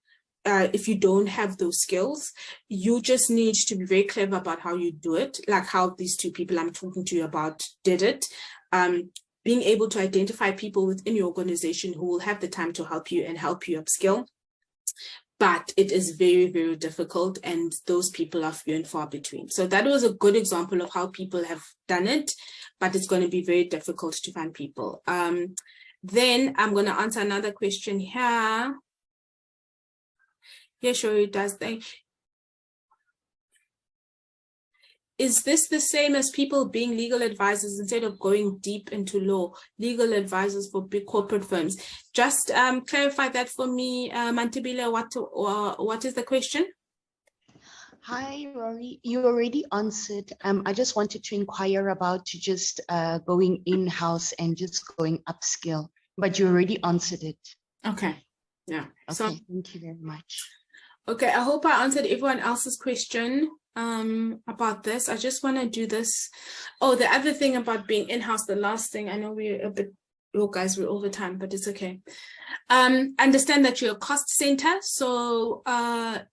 Speaker 1: If you don't have those skills, you just need to be very clever about how you do it, like how these two people I'm talking to you about did it. Being able to identify people within your organization who will have the time to help you and help you upskill. But it is very, very difficult, and those people are few and far between. So that was a good example of how people have done it, but it's going to be very difficult to find people. Then I'm going to answer another question here. Yeah, sure, it does. Is this the same as people being legal advisors instead of going deep into law, legal advisors for big corporate firms? Just clarify that for me, Mantibile, what is the question?
Speaker 3: Hi, Rory. You already answered. I just wanted to inquire about just going in-house and just going upskill, but you already answered it.
Speaker 1: Okay. Yeah.
Speaker 3: Okay,
Speaker 1: So
Speaker 3: thank you very much.
Speaker 1: okay, I hope I answered everyone else's question about this. I just want to do this. Oh, the other thing about being in-house, the last thing, I know we're a bit, oh guys, we're over time, but it's okay. Understand that you're a cost center. So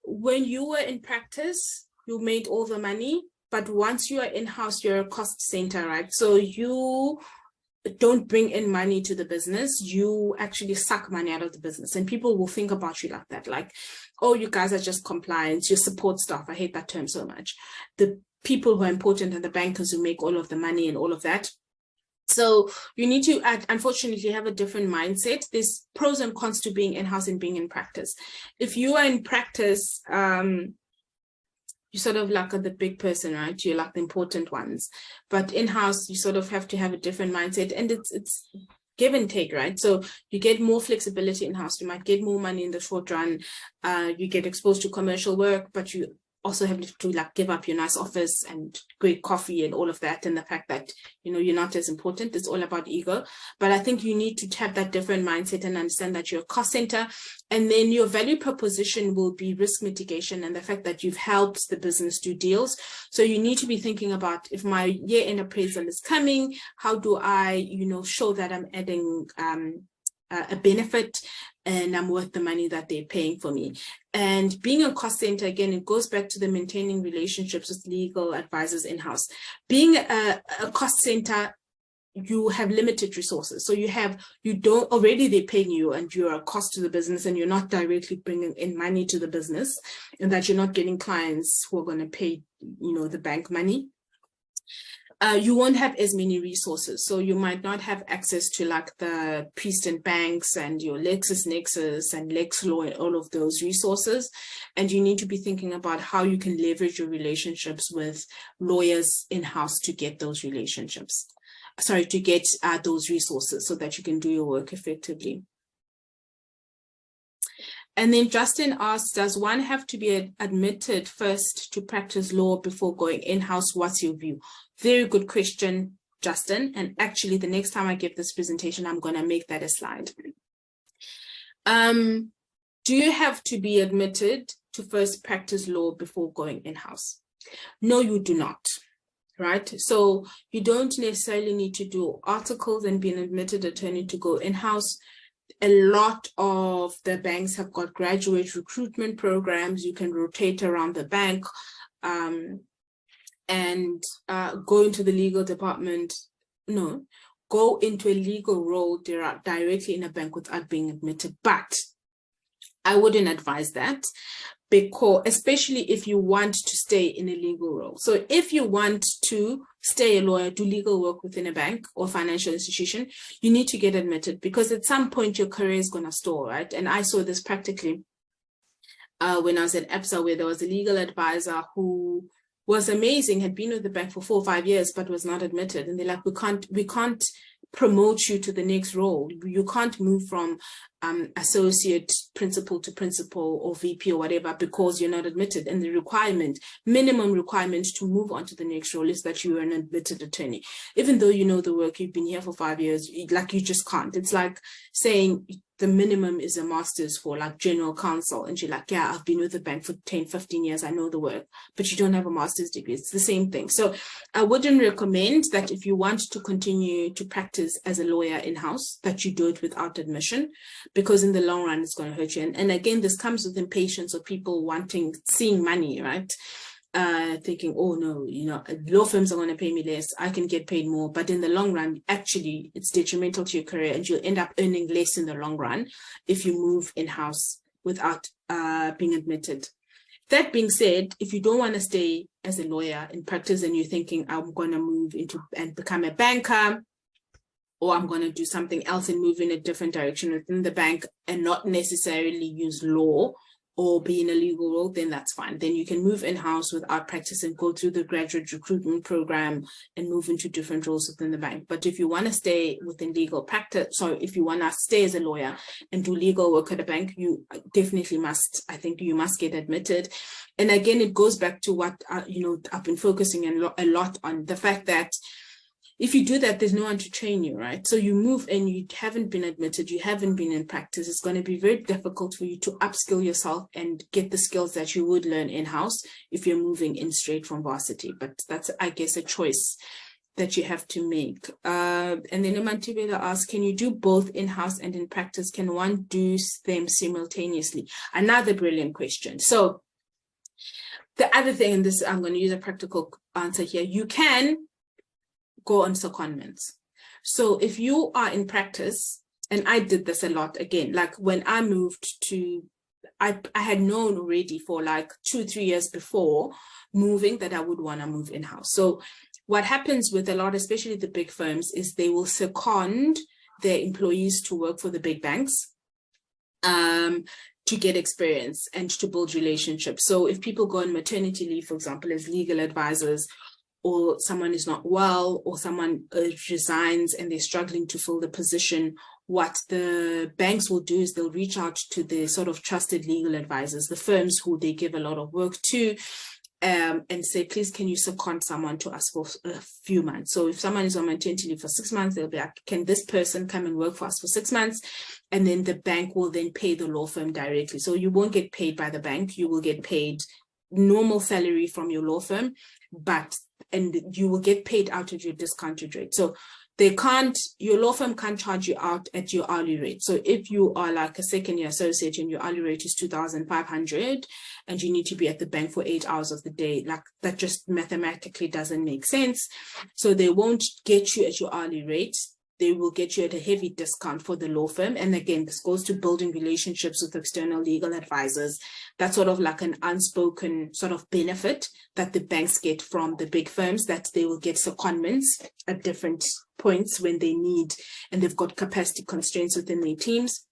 Speaker 1: when you were in practice, you made all the money, but once you are in-house, you're a cost center, right? So you don't bring in money to the business, you actually suck money out of the business, and people will think about you like that, like, oh, you guys are just compliance, your support staff. I hate that term so much. The people who are important are the bankers who make all of the money and all of that. So you need to, unfortunately, have a different mindset. There's pros and cons to being in-house and being in practice. If you are in practice, you sort of like the big person, right? You're like the important ones. But in-house, you sort of have to have a different mindset, and it's give and take, right? So you get more flexibility in-house. You might get more money in the short run. You get exposed to commercial work, but you also have to like give up your nice office and great coffee and all of that, and the fact that, you know, you're not as important. It's all about ego. But I think you need to have that different mindset and understand that you're a cost center, and then your value proposition will be risk mitigation and the fact that you've helped the business do deals. So you need to be thinking about, if my year-end appraisal is coming, how do I, you know, show that I'm adding a benefit and I'm worth the money that they're paying for me. And being a cost center, again, it goes back to the maintaining relationships with legal advisors in-house. Being a cost center, you have limited resources. So already they're paying you and you're a cost to the business, and you're not directly bringing in money to the business, and that you're not getting clients who are going to pay, you know, the bank money. You won't have as many resources. So you might not have access to like the Priest and Banks and your LexisNexis and LexLaw and all of those resources. And you need to be thinking about how you can leverage your relationships with lawyers in-house to get those relationships. Sorry, to get those resources so that you can do your work effectively. And then Justin asks, does one have to be admitted first to practice law before going in-house? What's your view? Very good question, Justin. And actually, the next time I give this presentation, I'm going to make that a slide. Do you have to be admitted to first practice law before going in-house? No, you do not. Right? So you don't necessarily need to do articles and be an admitted attorney to go in-house. A lot of the banks have got graduate recruitment programs. You can rotate around the bank and go into the legal department. No, go into a legal role directly in a bank without being admitted. But I wouldn't advise that, because especially if you want to stay in a legal role. So if you want to stay a lawyer, do legal work within a bank or financial institution, you need to get admitted, because at some point your career is going to stall, right? And I saw this practically when I was at ABSA, where there was a legal advisor who was amazing, had been with the bank for 4 or 5 years, but was not admitted. And they're like, we can't promote you to the next role. You can't move from associate principal to principal or VP or whatever because you're not admitted. And the minimum requirement to move on to the next role is that you are an admitted attorney. Even though you know the work, you've been here for 5 years, like you just can't. It's like saying the minimum is a master's for like general counsel, and you're like, yeah, I've been with the bank for 10, 15 years, I know the work, but you don't have a master's degree. It's the same thing. So I wouldn't recommend that if you want to continue to practice as a lawyer in-house, that you do it without admission, because in the long run, it's going to hurt you. And again, this comes with impatience of people seeing money, right? Thinking, oh no, you know, law firms are going to pay me less, I can get paid more. But in the long run, actually, it's detrimental to your career, and you'll end up earning less in the long run if you move in-house without being admitted. That being said, if you don't want to stay as a lawyer in practice and you're thinking, I'm going to move into and become a banker, or I'm going to do something else and move in a different direction within the bank and not necessarily use law or be in a legal role, then that's fine. Then you can move in-house without practice and go through the graduate recruitment program and move into different roles within the bank. But if you want to stay within legal practice, so if you want to stay as a lawyer and do legal work at a bank, you definitely must, I think you must get admitted. And again, it goes back to what, I've been focusing a lot on the fact that if you do that, there's no one to train you, right? So you move and you haven't been admitted, you haven't been in practice. It's going to be very difficult for you to upskill yourself and get the skills that you would learn in-house if you're moving in straight from varsity. But that's, I guess, a choice that you have to make. And then Imantibela asks, can you do both in-house and in practice? Can one do them simultaneously? Another brilliant question. So the other thing, and this, I'm going to use a practical answer here, you can go on secondments. So if you are in practice, and I did this a lot again, like when I moved to, I had known already for like 2-3 years before moving that I would want to move in-house. So what happens with a lot, especially the big firms, is they will second their employees to work for the big banks to get experience and to build relationships. So if people go on maternity leave, for example, as legal advisors, or someone is not well, or someone resigns and they're struggling to fill the position, what the banks will do is they'll reach out to the sort of trusted legal advisors, the firms who they give a lot of work to, and say, please, can you second someone to us for a few months? So if someone is on maternity leave for 6 months, they'll be like, can this person come and work for us for 6 months? And then the bank will then pay the law firm directly. So you won't get paid by the bank, you will get paid normal salary from your law firm, and you will get paid out of your discounted rate. So your law firm can't charge you out at your hourly rate. So if you are like a second year associate and your hourly rate is 2,500 and you need to be at the bank for 8 hours of the day, like that just mathematically doesn't make sense. So they won't get you at your hourly rate. They will get you at a heavy discount for the law firm. And again, this goes to building relationships with external legal advisors. That's sort of like an unspoken sort of benefit that the banks get from the big firms, that they will get secondments at different points when they need, and they've got capacity constraints within their teams.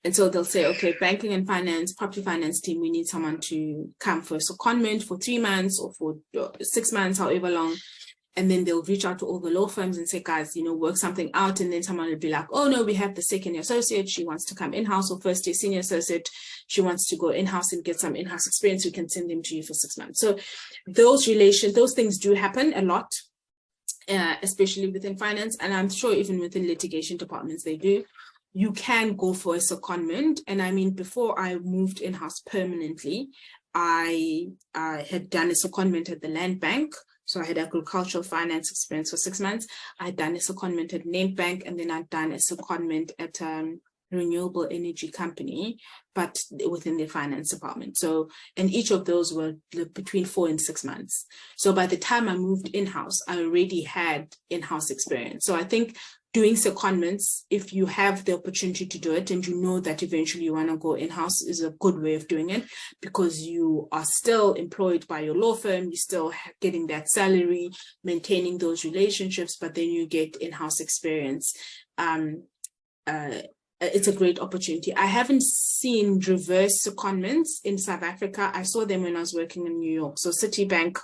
Speaker 1: And so they'll say, okay, banking and finance, property finance team, we need someone to come for a secondment for 3 months or for 6 months, however long. And then they'll reach out to all the law firms and say, guys, work something out. And then someone will be like, oh no, we have the second year associate, she wants to come in-house, or first year senior associate, she wants to go in-house and get some in-house experience, we can send them to you for 6 months. So those things do happen a lot, especially within finance. And I'm sure even within litigation departments, they do. You can go for a secondment. And I mean, before I moved in-house permanently, I had done a secondment at the land bank. So I had agricultural finance experience for 6 months. I had done a secondment at Named Bank, and then I'd done a secondment at renewable energy company, but within the finance department. So, and each of those were between 4 and 6 months. So by the time I moved in-house, I already had in-house experience. So I think doing secondments, if you have the opportunity to do it and you know that eventually you want to go in-house, is a good way of doing it, because you are still employed by your law firm, you're still getting that salary, maintaining those relationships, but then you get in-house experience. It's a great opportunity. I haven't seen reverse secondments in South Africa. I saw them when I was working in New York. So Citibank,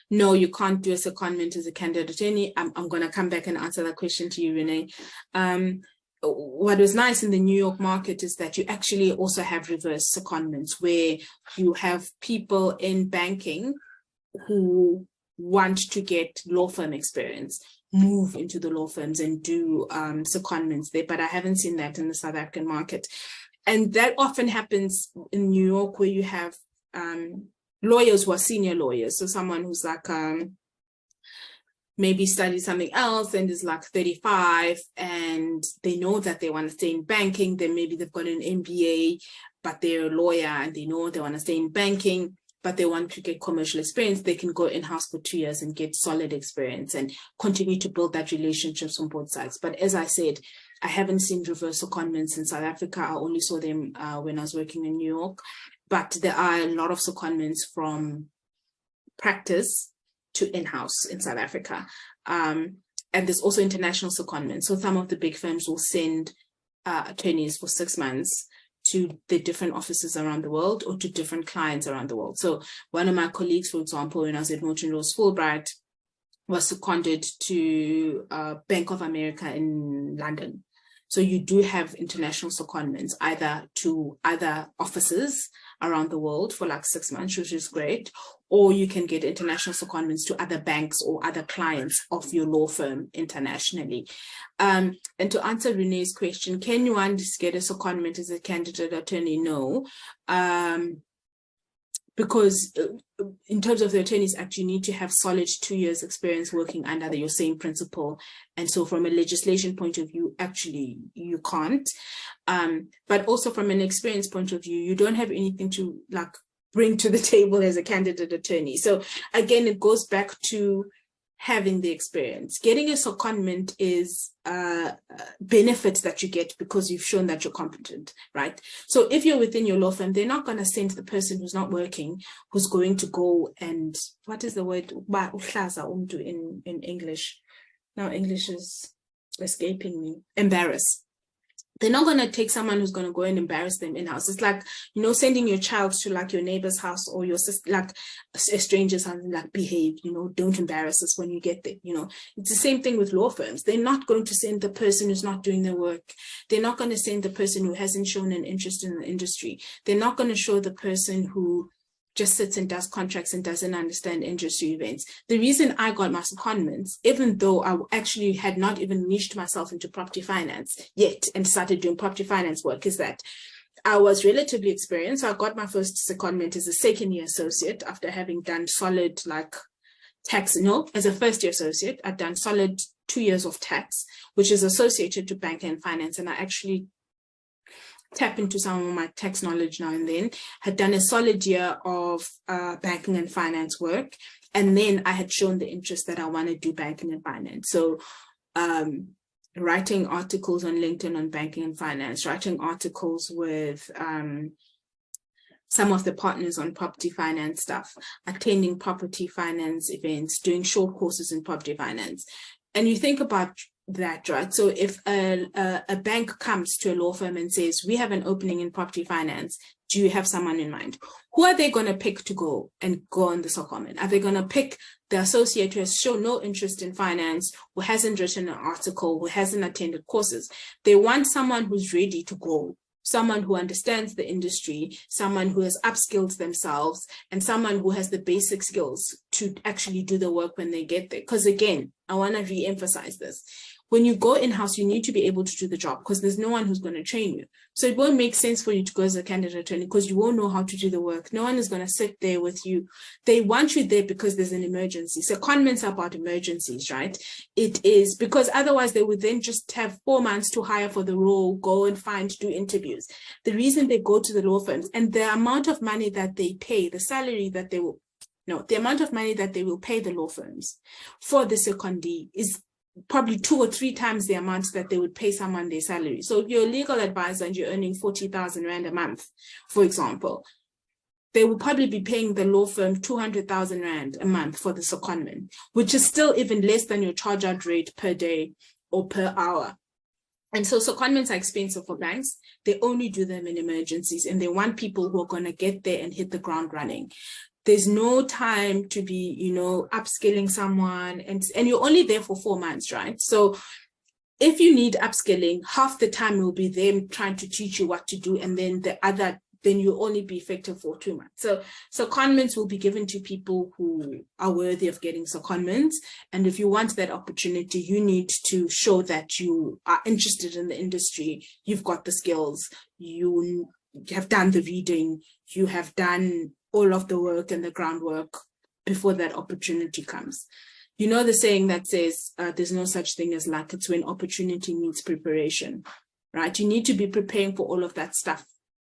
Speaker 1: no, you can't do a secondment as a candidate attorney. I'm going to come back and answer that question to you, Renee. What was nice in the New York market is that you actually also have reverse secondments, where you have people in banking who want to get law firm experience, move into the law firms and do secondments there. But I haven't seen that in the South African market. And that often happens in New York, where you have lawyers who are senior lawyers. So someone who's like maybe studied something else and is like 35, and they know that they want to stay in banking. Then maybe they've got an MBA, but they're a lawyer and they know they want to stay in banking, but they want to get commercial experience. They can go in-house for 2 years and get solid experience and continue to build that relationships on both sides. But as I said, I haven't seen reverse secondments in South Africa. I only saw them when I was working in New York. But there are a lot of secondments from practice to in-house in South Africa. And there's also international secondments. So some of the big firms will send attorneys for 6 months to the different offices around the world or to different clients around the world. So one of my colleagues, for example, when I was at Norton Rose Fulbright, was seconded to Bank of America in London. So you do have international secondments, either to other offices around the world for like 6 months, which is great, or you can get international secondments to other banks or other clients of your law firm internationally. And to answer Renee's question, can you get a secondment as a candidate attorney? No. Because in terms of the Attorneys Act, you need to have solid 2 years experience working under your same principal. And so from a legislation point of view, actually, you can't. But also from an experience point of view, you don't have anything to like bring to the table as a candidate attorney. So again, it goes back to having the experience. Getting a secondment is benefits that you get because you've shown that you're competent, right? So if you're within your law firm, they're not going to send the person who's not working, who's going to go and, what is the word in English? Now English is escaping me. Embarrass. They're not going to take someone who's going to go and embarrass them in-house. It's like, you know, sending your child to like your neighbor's house or your sister, like a stranger's house, and like behave, you know, don't embarrass us when you get there. You know, it's the same thing with law firms. They're not going to send the person who's not doing their work. They're not going to send the person who hasn't shown an interest in the industry. They're not going to show the person who just sits and does contracts and doesn't understand industry events. The reason I got my secondments, even though I actually had not even niched myself into property finance yet and started doing property finance work, is that I was relatively experienced. So I got my first secondment as a second-year associate after having done solid like tax, no, as a first-year associate, I'd done solid 2 years of tax, which is associated to banking and finance. And I actually tap into some of my tax knowledge now and then, had done a solid year of banking and finance work. And then I had shown the interest that I want to do banking and finance. So writing articles on LinkedIn on banking and finance, writing articles with some of the partners on property finance stuff, attending property finance events, doing short courses in property finance. And you think about that, right? So if a bank comes to a law firm and says, we have an opening in property finance, do you have someone in mind? Who are they going to pick to go on the secondment? Are they going to pick the associate who has shown no interest in finance, who hasn't written an article, who hasn't attended courses? They want someone who's ready to go, someone who understands the industry, someone who has upskilled themselves, and someone who has the basic skills to actually do the work when they get there. Because again, I want to re-emphasize this. When you go in-house, you need to be able to do the job because there's no one who's going to train you. So it won't make sense for you to go as a candidate attorney because you won't know how to do the work. No one is going to sit there with you. They want you there because there's an emergency. Secondments are about emergencies, right? It is because otherwise they would then just have 4 months to hire for the role, go and do interviews. The reason they go to the law firms and the amount of money that they pay, the salary that they will, the amount of money that they will pay the law firms for the secondee is probably 2 or 3 times the amount that they would pay someone their salary. So if you're a legal advisor and you're earning 40,000 Rand a month, for example, they will probably be paying the law firm 200,000 Rand a month for the secondment, which is still even less than your charge out rate per day or per hour. And so secondments are expensive for banks. They only do them in emergencies and they want people who are going to get there and hit the ground running. There's no time to be, upskilling someone and you're only there for 4 months, right? So if you need upskilling, half the time will be them trying to teach you what to do. And then then you'll only be effective for 2 months. So secondments will be given to people who are worthy of getting secondments. And if you want that opportunity, you need to show that you are interested in the industry. You've got the skills, you have done the reading, you have done all of the work and the groundwork before that opportunity comes. You know the saying that says there's no such thing as luck. It's when opportunity meets preparation, right? You need to be preparing for all of that stuff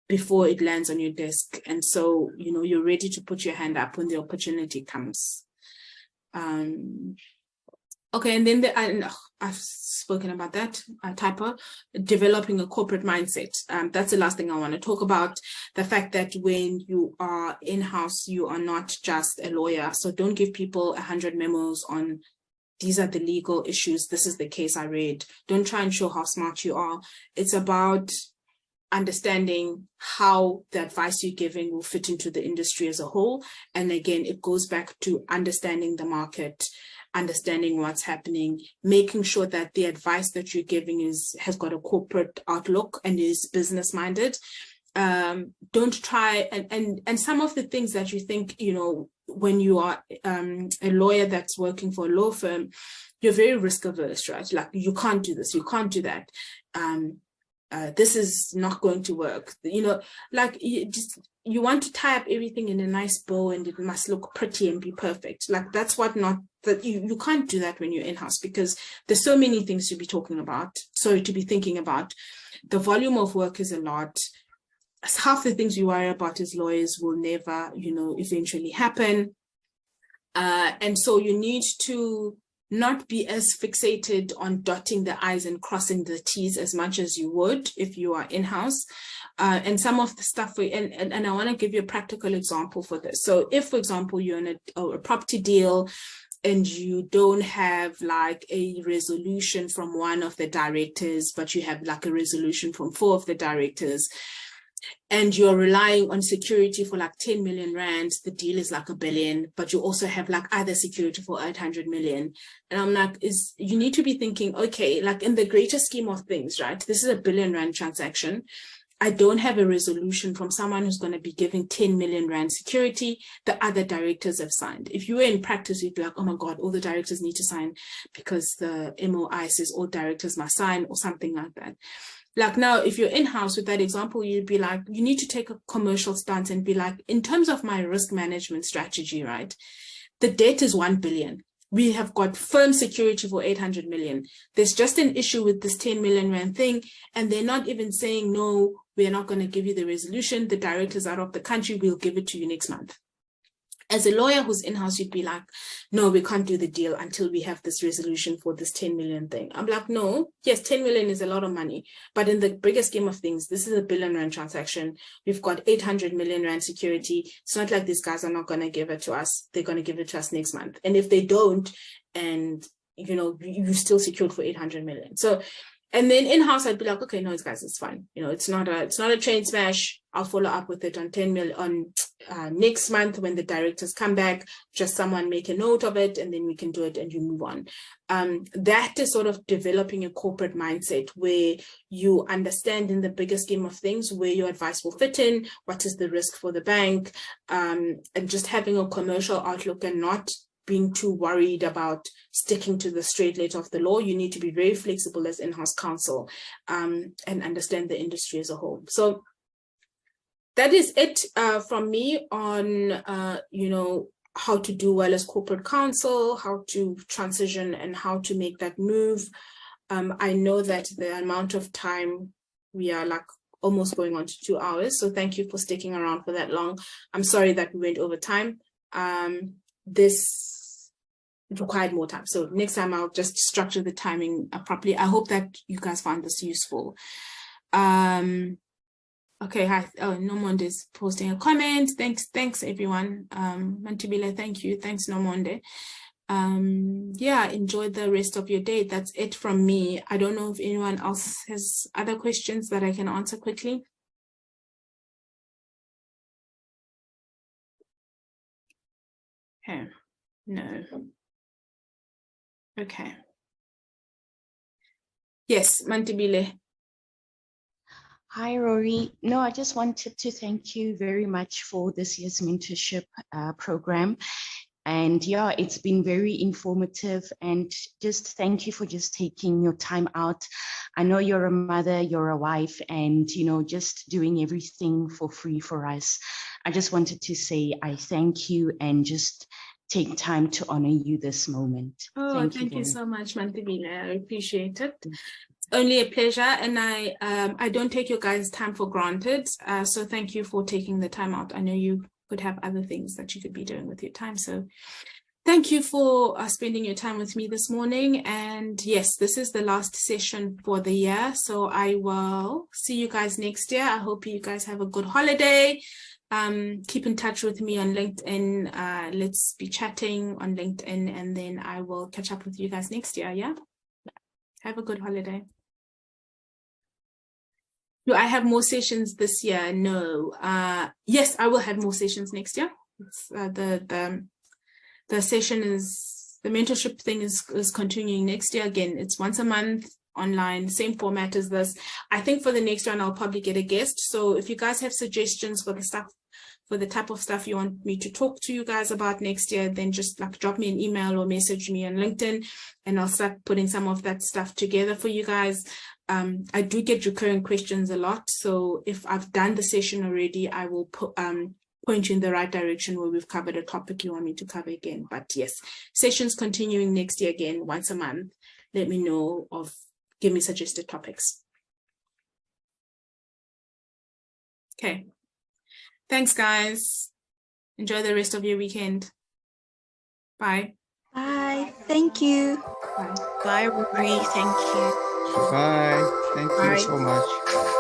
Speaker 1: before it lands on your desk. And so, you're ready to put your hand up when the opportunity comes. Okay, and then I've spoken about that, typo, developing a corporate mindset. That's the last thing I want to talk about, the fact that when you are in-house, you are not just a lawyer. So don't give people 100 memos on these are the legal issues, this is the case I read. Don't try and show how smart you are. It's about understanding how the advice you're giving will fit into the industry as a whole. And again, it goes back to understanding the market, understanding what's happening, making sure that the advice that you're giving has got a corporate outlook and is business minded. Don't try and some of the things that you think, you know, when you are a lawyer that's working for a law firm, you're very risk averse, right? Like, you can't do this, you can't do that. This is not going to work. You know, like, you want to tie up everything in a nice bow and it must look pretty and be perfect. Like, that's what not that you can't do that when you're in-house, because there's so many things to be talking about, to be thinking about. The volume of work is a lot. Half the things we worry about as lawyers will never, you know, eventually happen. And so you need to not be as fixated on dotting the I's and crossing the T's as much as you would if you are in-house. And some of the stuff, and I want to give you a practical example for this. So if, for example, you're in a property deal and you don't have like a resolution from one of the directors, but you have like a resolution from 4 of the directors, and you're relying on security for like 10 million rand, the deal is like 1 billion, but you also have like other security for 800 million. And I'm like, you need to be thinking, okay, like in the greater scheme of things, right? This is a 1 billion rand transaction. I don't have a resolution from someone who's going to be giving 10 million rand security. The other directors have signed. If you were in practice, you'd be like, oh my God, all the directors need to sign because the MOI says all directors must sign, or something like that. Like, now, if you're in-house with that example, you'd be like, you need to take a commercial stance and be like, in terms of my risk management strategy, right? The debt is 1 billion. We have got firm security for 800 million. There's just an issue with this 10 million rand thing. And they're not even saying, no, we're not going to give you the resolution. The director's out of the country. We'll give it to you next month. As a lawyer who's in-house, you'd be like, no, we can't do the deal until we have this resolution for this 10 million thing. I'm like, no, yes, 10 million is a lot of money. But in the bigger scheme of things, this is a 1 billion rand transaction. We've got 800 million rand security. It's not like these guys are not going to give it to us. They're going to give it to us next month. And if they don't, and, you know, you still secured for 800 million. So, and then in-house, I'd be like, okay, no, guys, it's fine. You know, it's not a train smash. I'll follow up with it on 10 million on next month when the directors come back. Just someone make a note of it, and then we can do it and you move on. That is sort of developing a corporate mindset where you understand in the bigger scheme of things where your advice will fit in, what is the risk for the bank, and just having a commercial outlook and not being too worried about sticking to the straight letter of the law. You need to be very flexible as in-house counsel and understand the industry as a whole. So that is it from me on, you know, how to do well as corporate counsel, how to transition and how to make that move. I know that the amount of time, we are like almost going on to 2 hours. So thank you for sticking around for that long. I'm sorry that we went over time. This required more time. So next time I'll just structure the timing properly. I hope that you guys found this useful. Okay, hi. Oh, Nomonde is posting a comment. Thanks everyone. Mantibile, thank you. Thanks, Nomonde. Yeah, enjoy the rest of your day. That's it from me. I don't know if anyone else has other questions that I can answer quickly. Okay, no. Okay. Yes, Mantibile.
Speaker 3: Hi, Rory. No, I just wanted to thank you very much for this year's mentorship program. And yeah, it's been very informative, and just thank you for just taking your time out. I know you're a mother, you're a wife, and, you know, just doing everything for free for us. I just wanted to say I thank you and just take time to honor you this moment.
Speaker 1: Oh, thank you so much, Mantibile. I appreciate it. Only a pleasure, and I don't take your guys' time for granted. So thank you for taking the time out. I know you could have other things that you could be doing with your time. So thank you for spending your time with me this morning. And yes, this is the last session for the year. So I will see you guys next year. I hope you guys have a good holiday. Keep in touch with me on LinkedIn. Let's be chatting on LinkedIn, and then I will catch up with you guys next year. Yeah. Have a good holiday. Do I have more sessions this year? No. Yes, I will have more sessions next year. It's, the session is, the mentorship thing is continuing next year. Again, it's once a month online, same format as this. I think for the next one, I'll probably get a guest. So if you guys have suggestions for the stuff, for the type of stuff you want me to talk to you guys about next year, then just like drop me an email or message me on LinkedIn, and I'll start putting some of that stuff together for you guys. I do get recurring questions a lot. So if I've done the session already, I will point you in the right direction where we've covered a topic you want me to cover again. But yes, sessions continuing next year again, once a month. Let me know of, give me suggested topics. Okay. Thanks, guys. Enjoy the rest of your weekend. Bye.
Speaker 4: Bye. Thank you.
Speaker 1: Bye.
Speaker 4: Bye, Rory. Thank you.
Speaker 2: Bye. Thank you so much.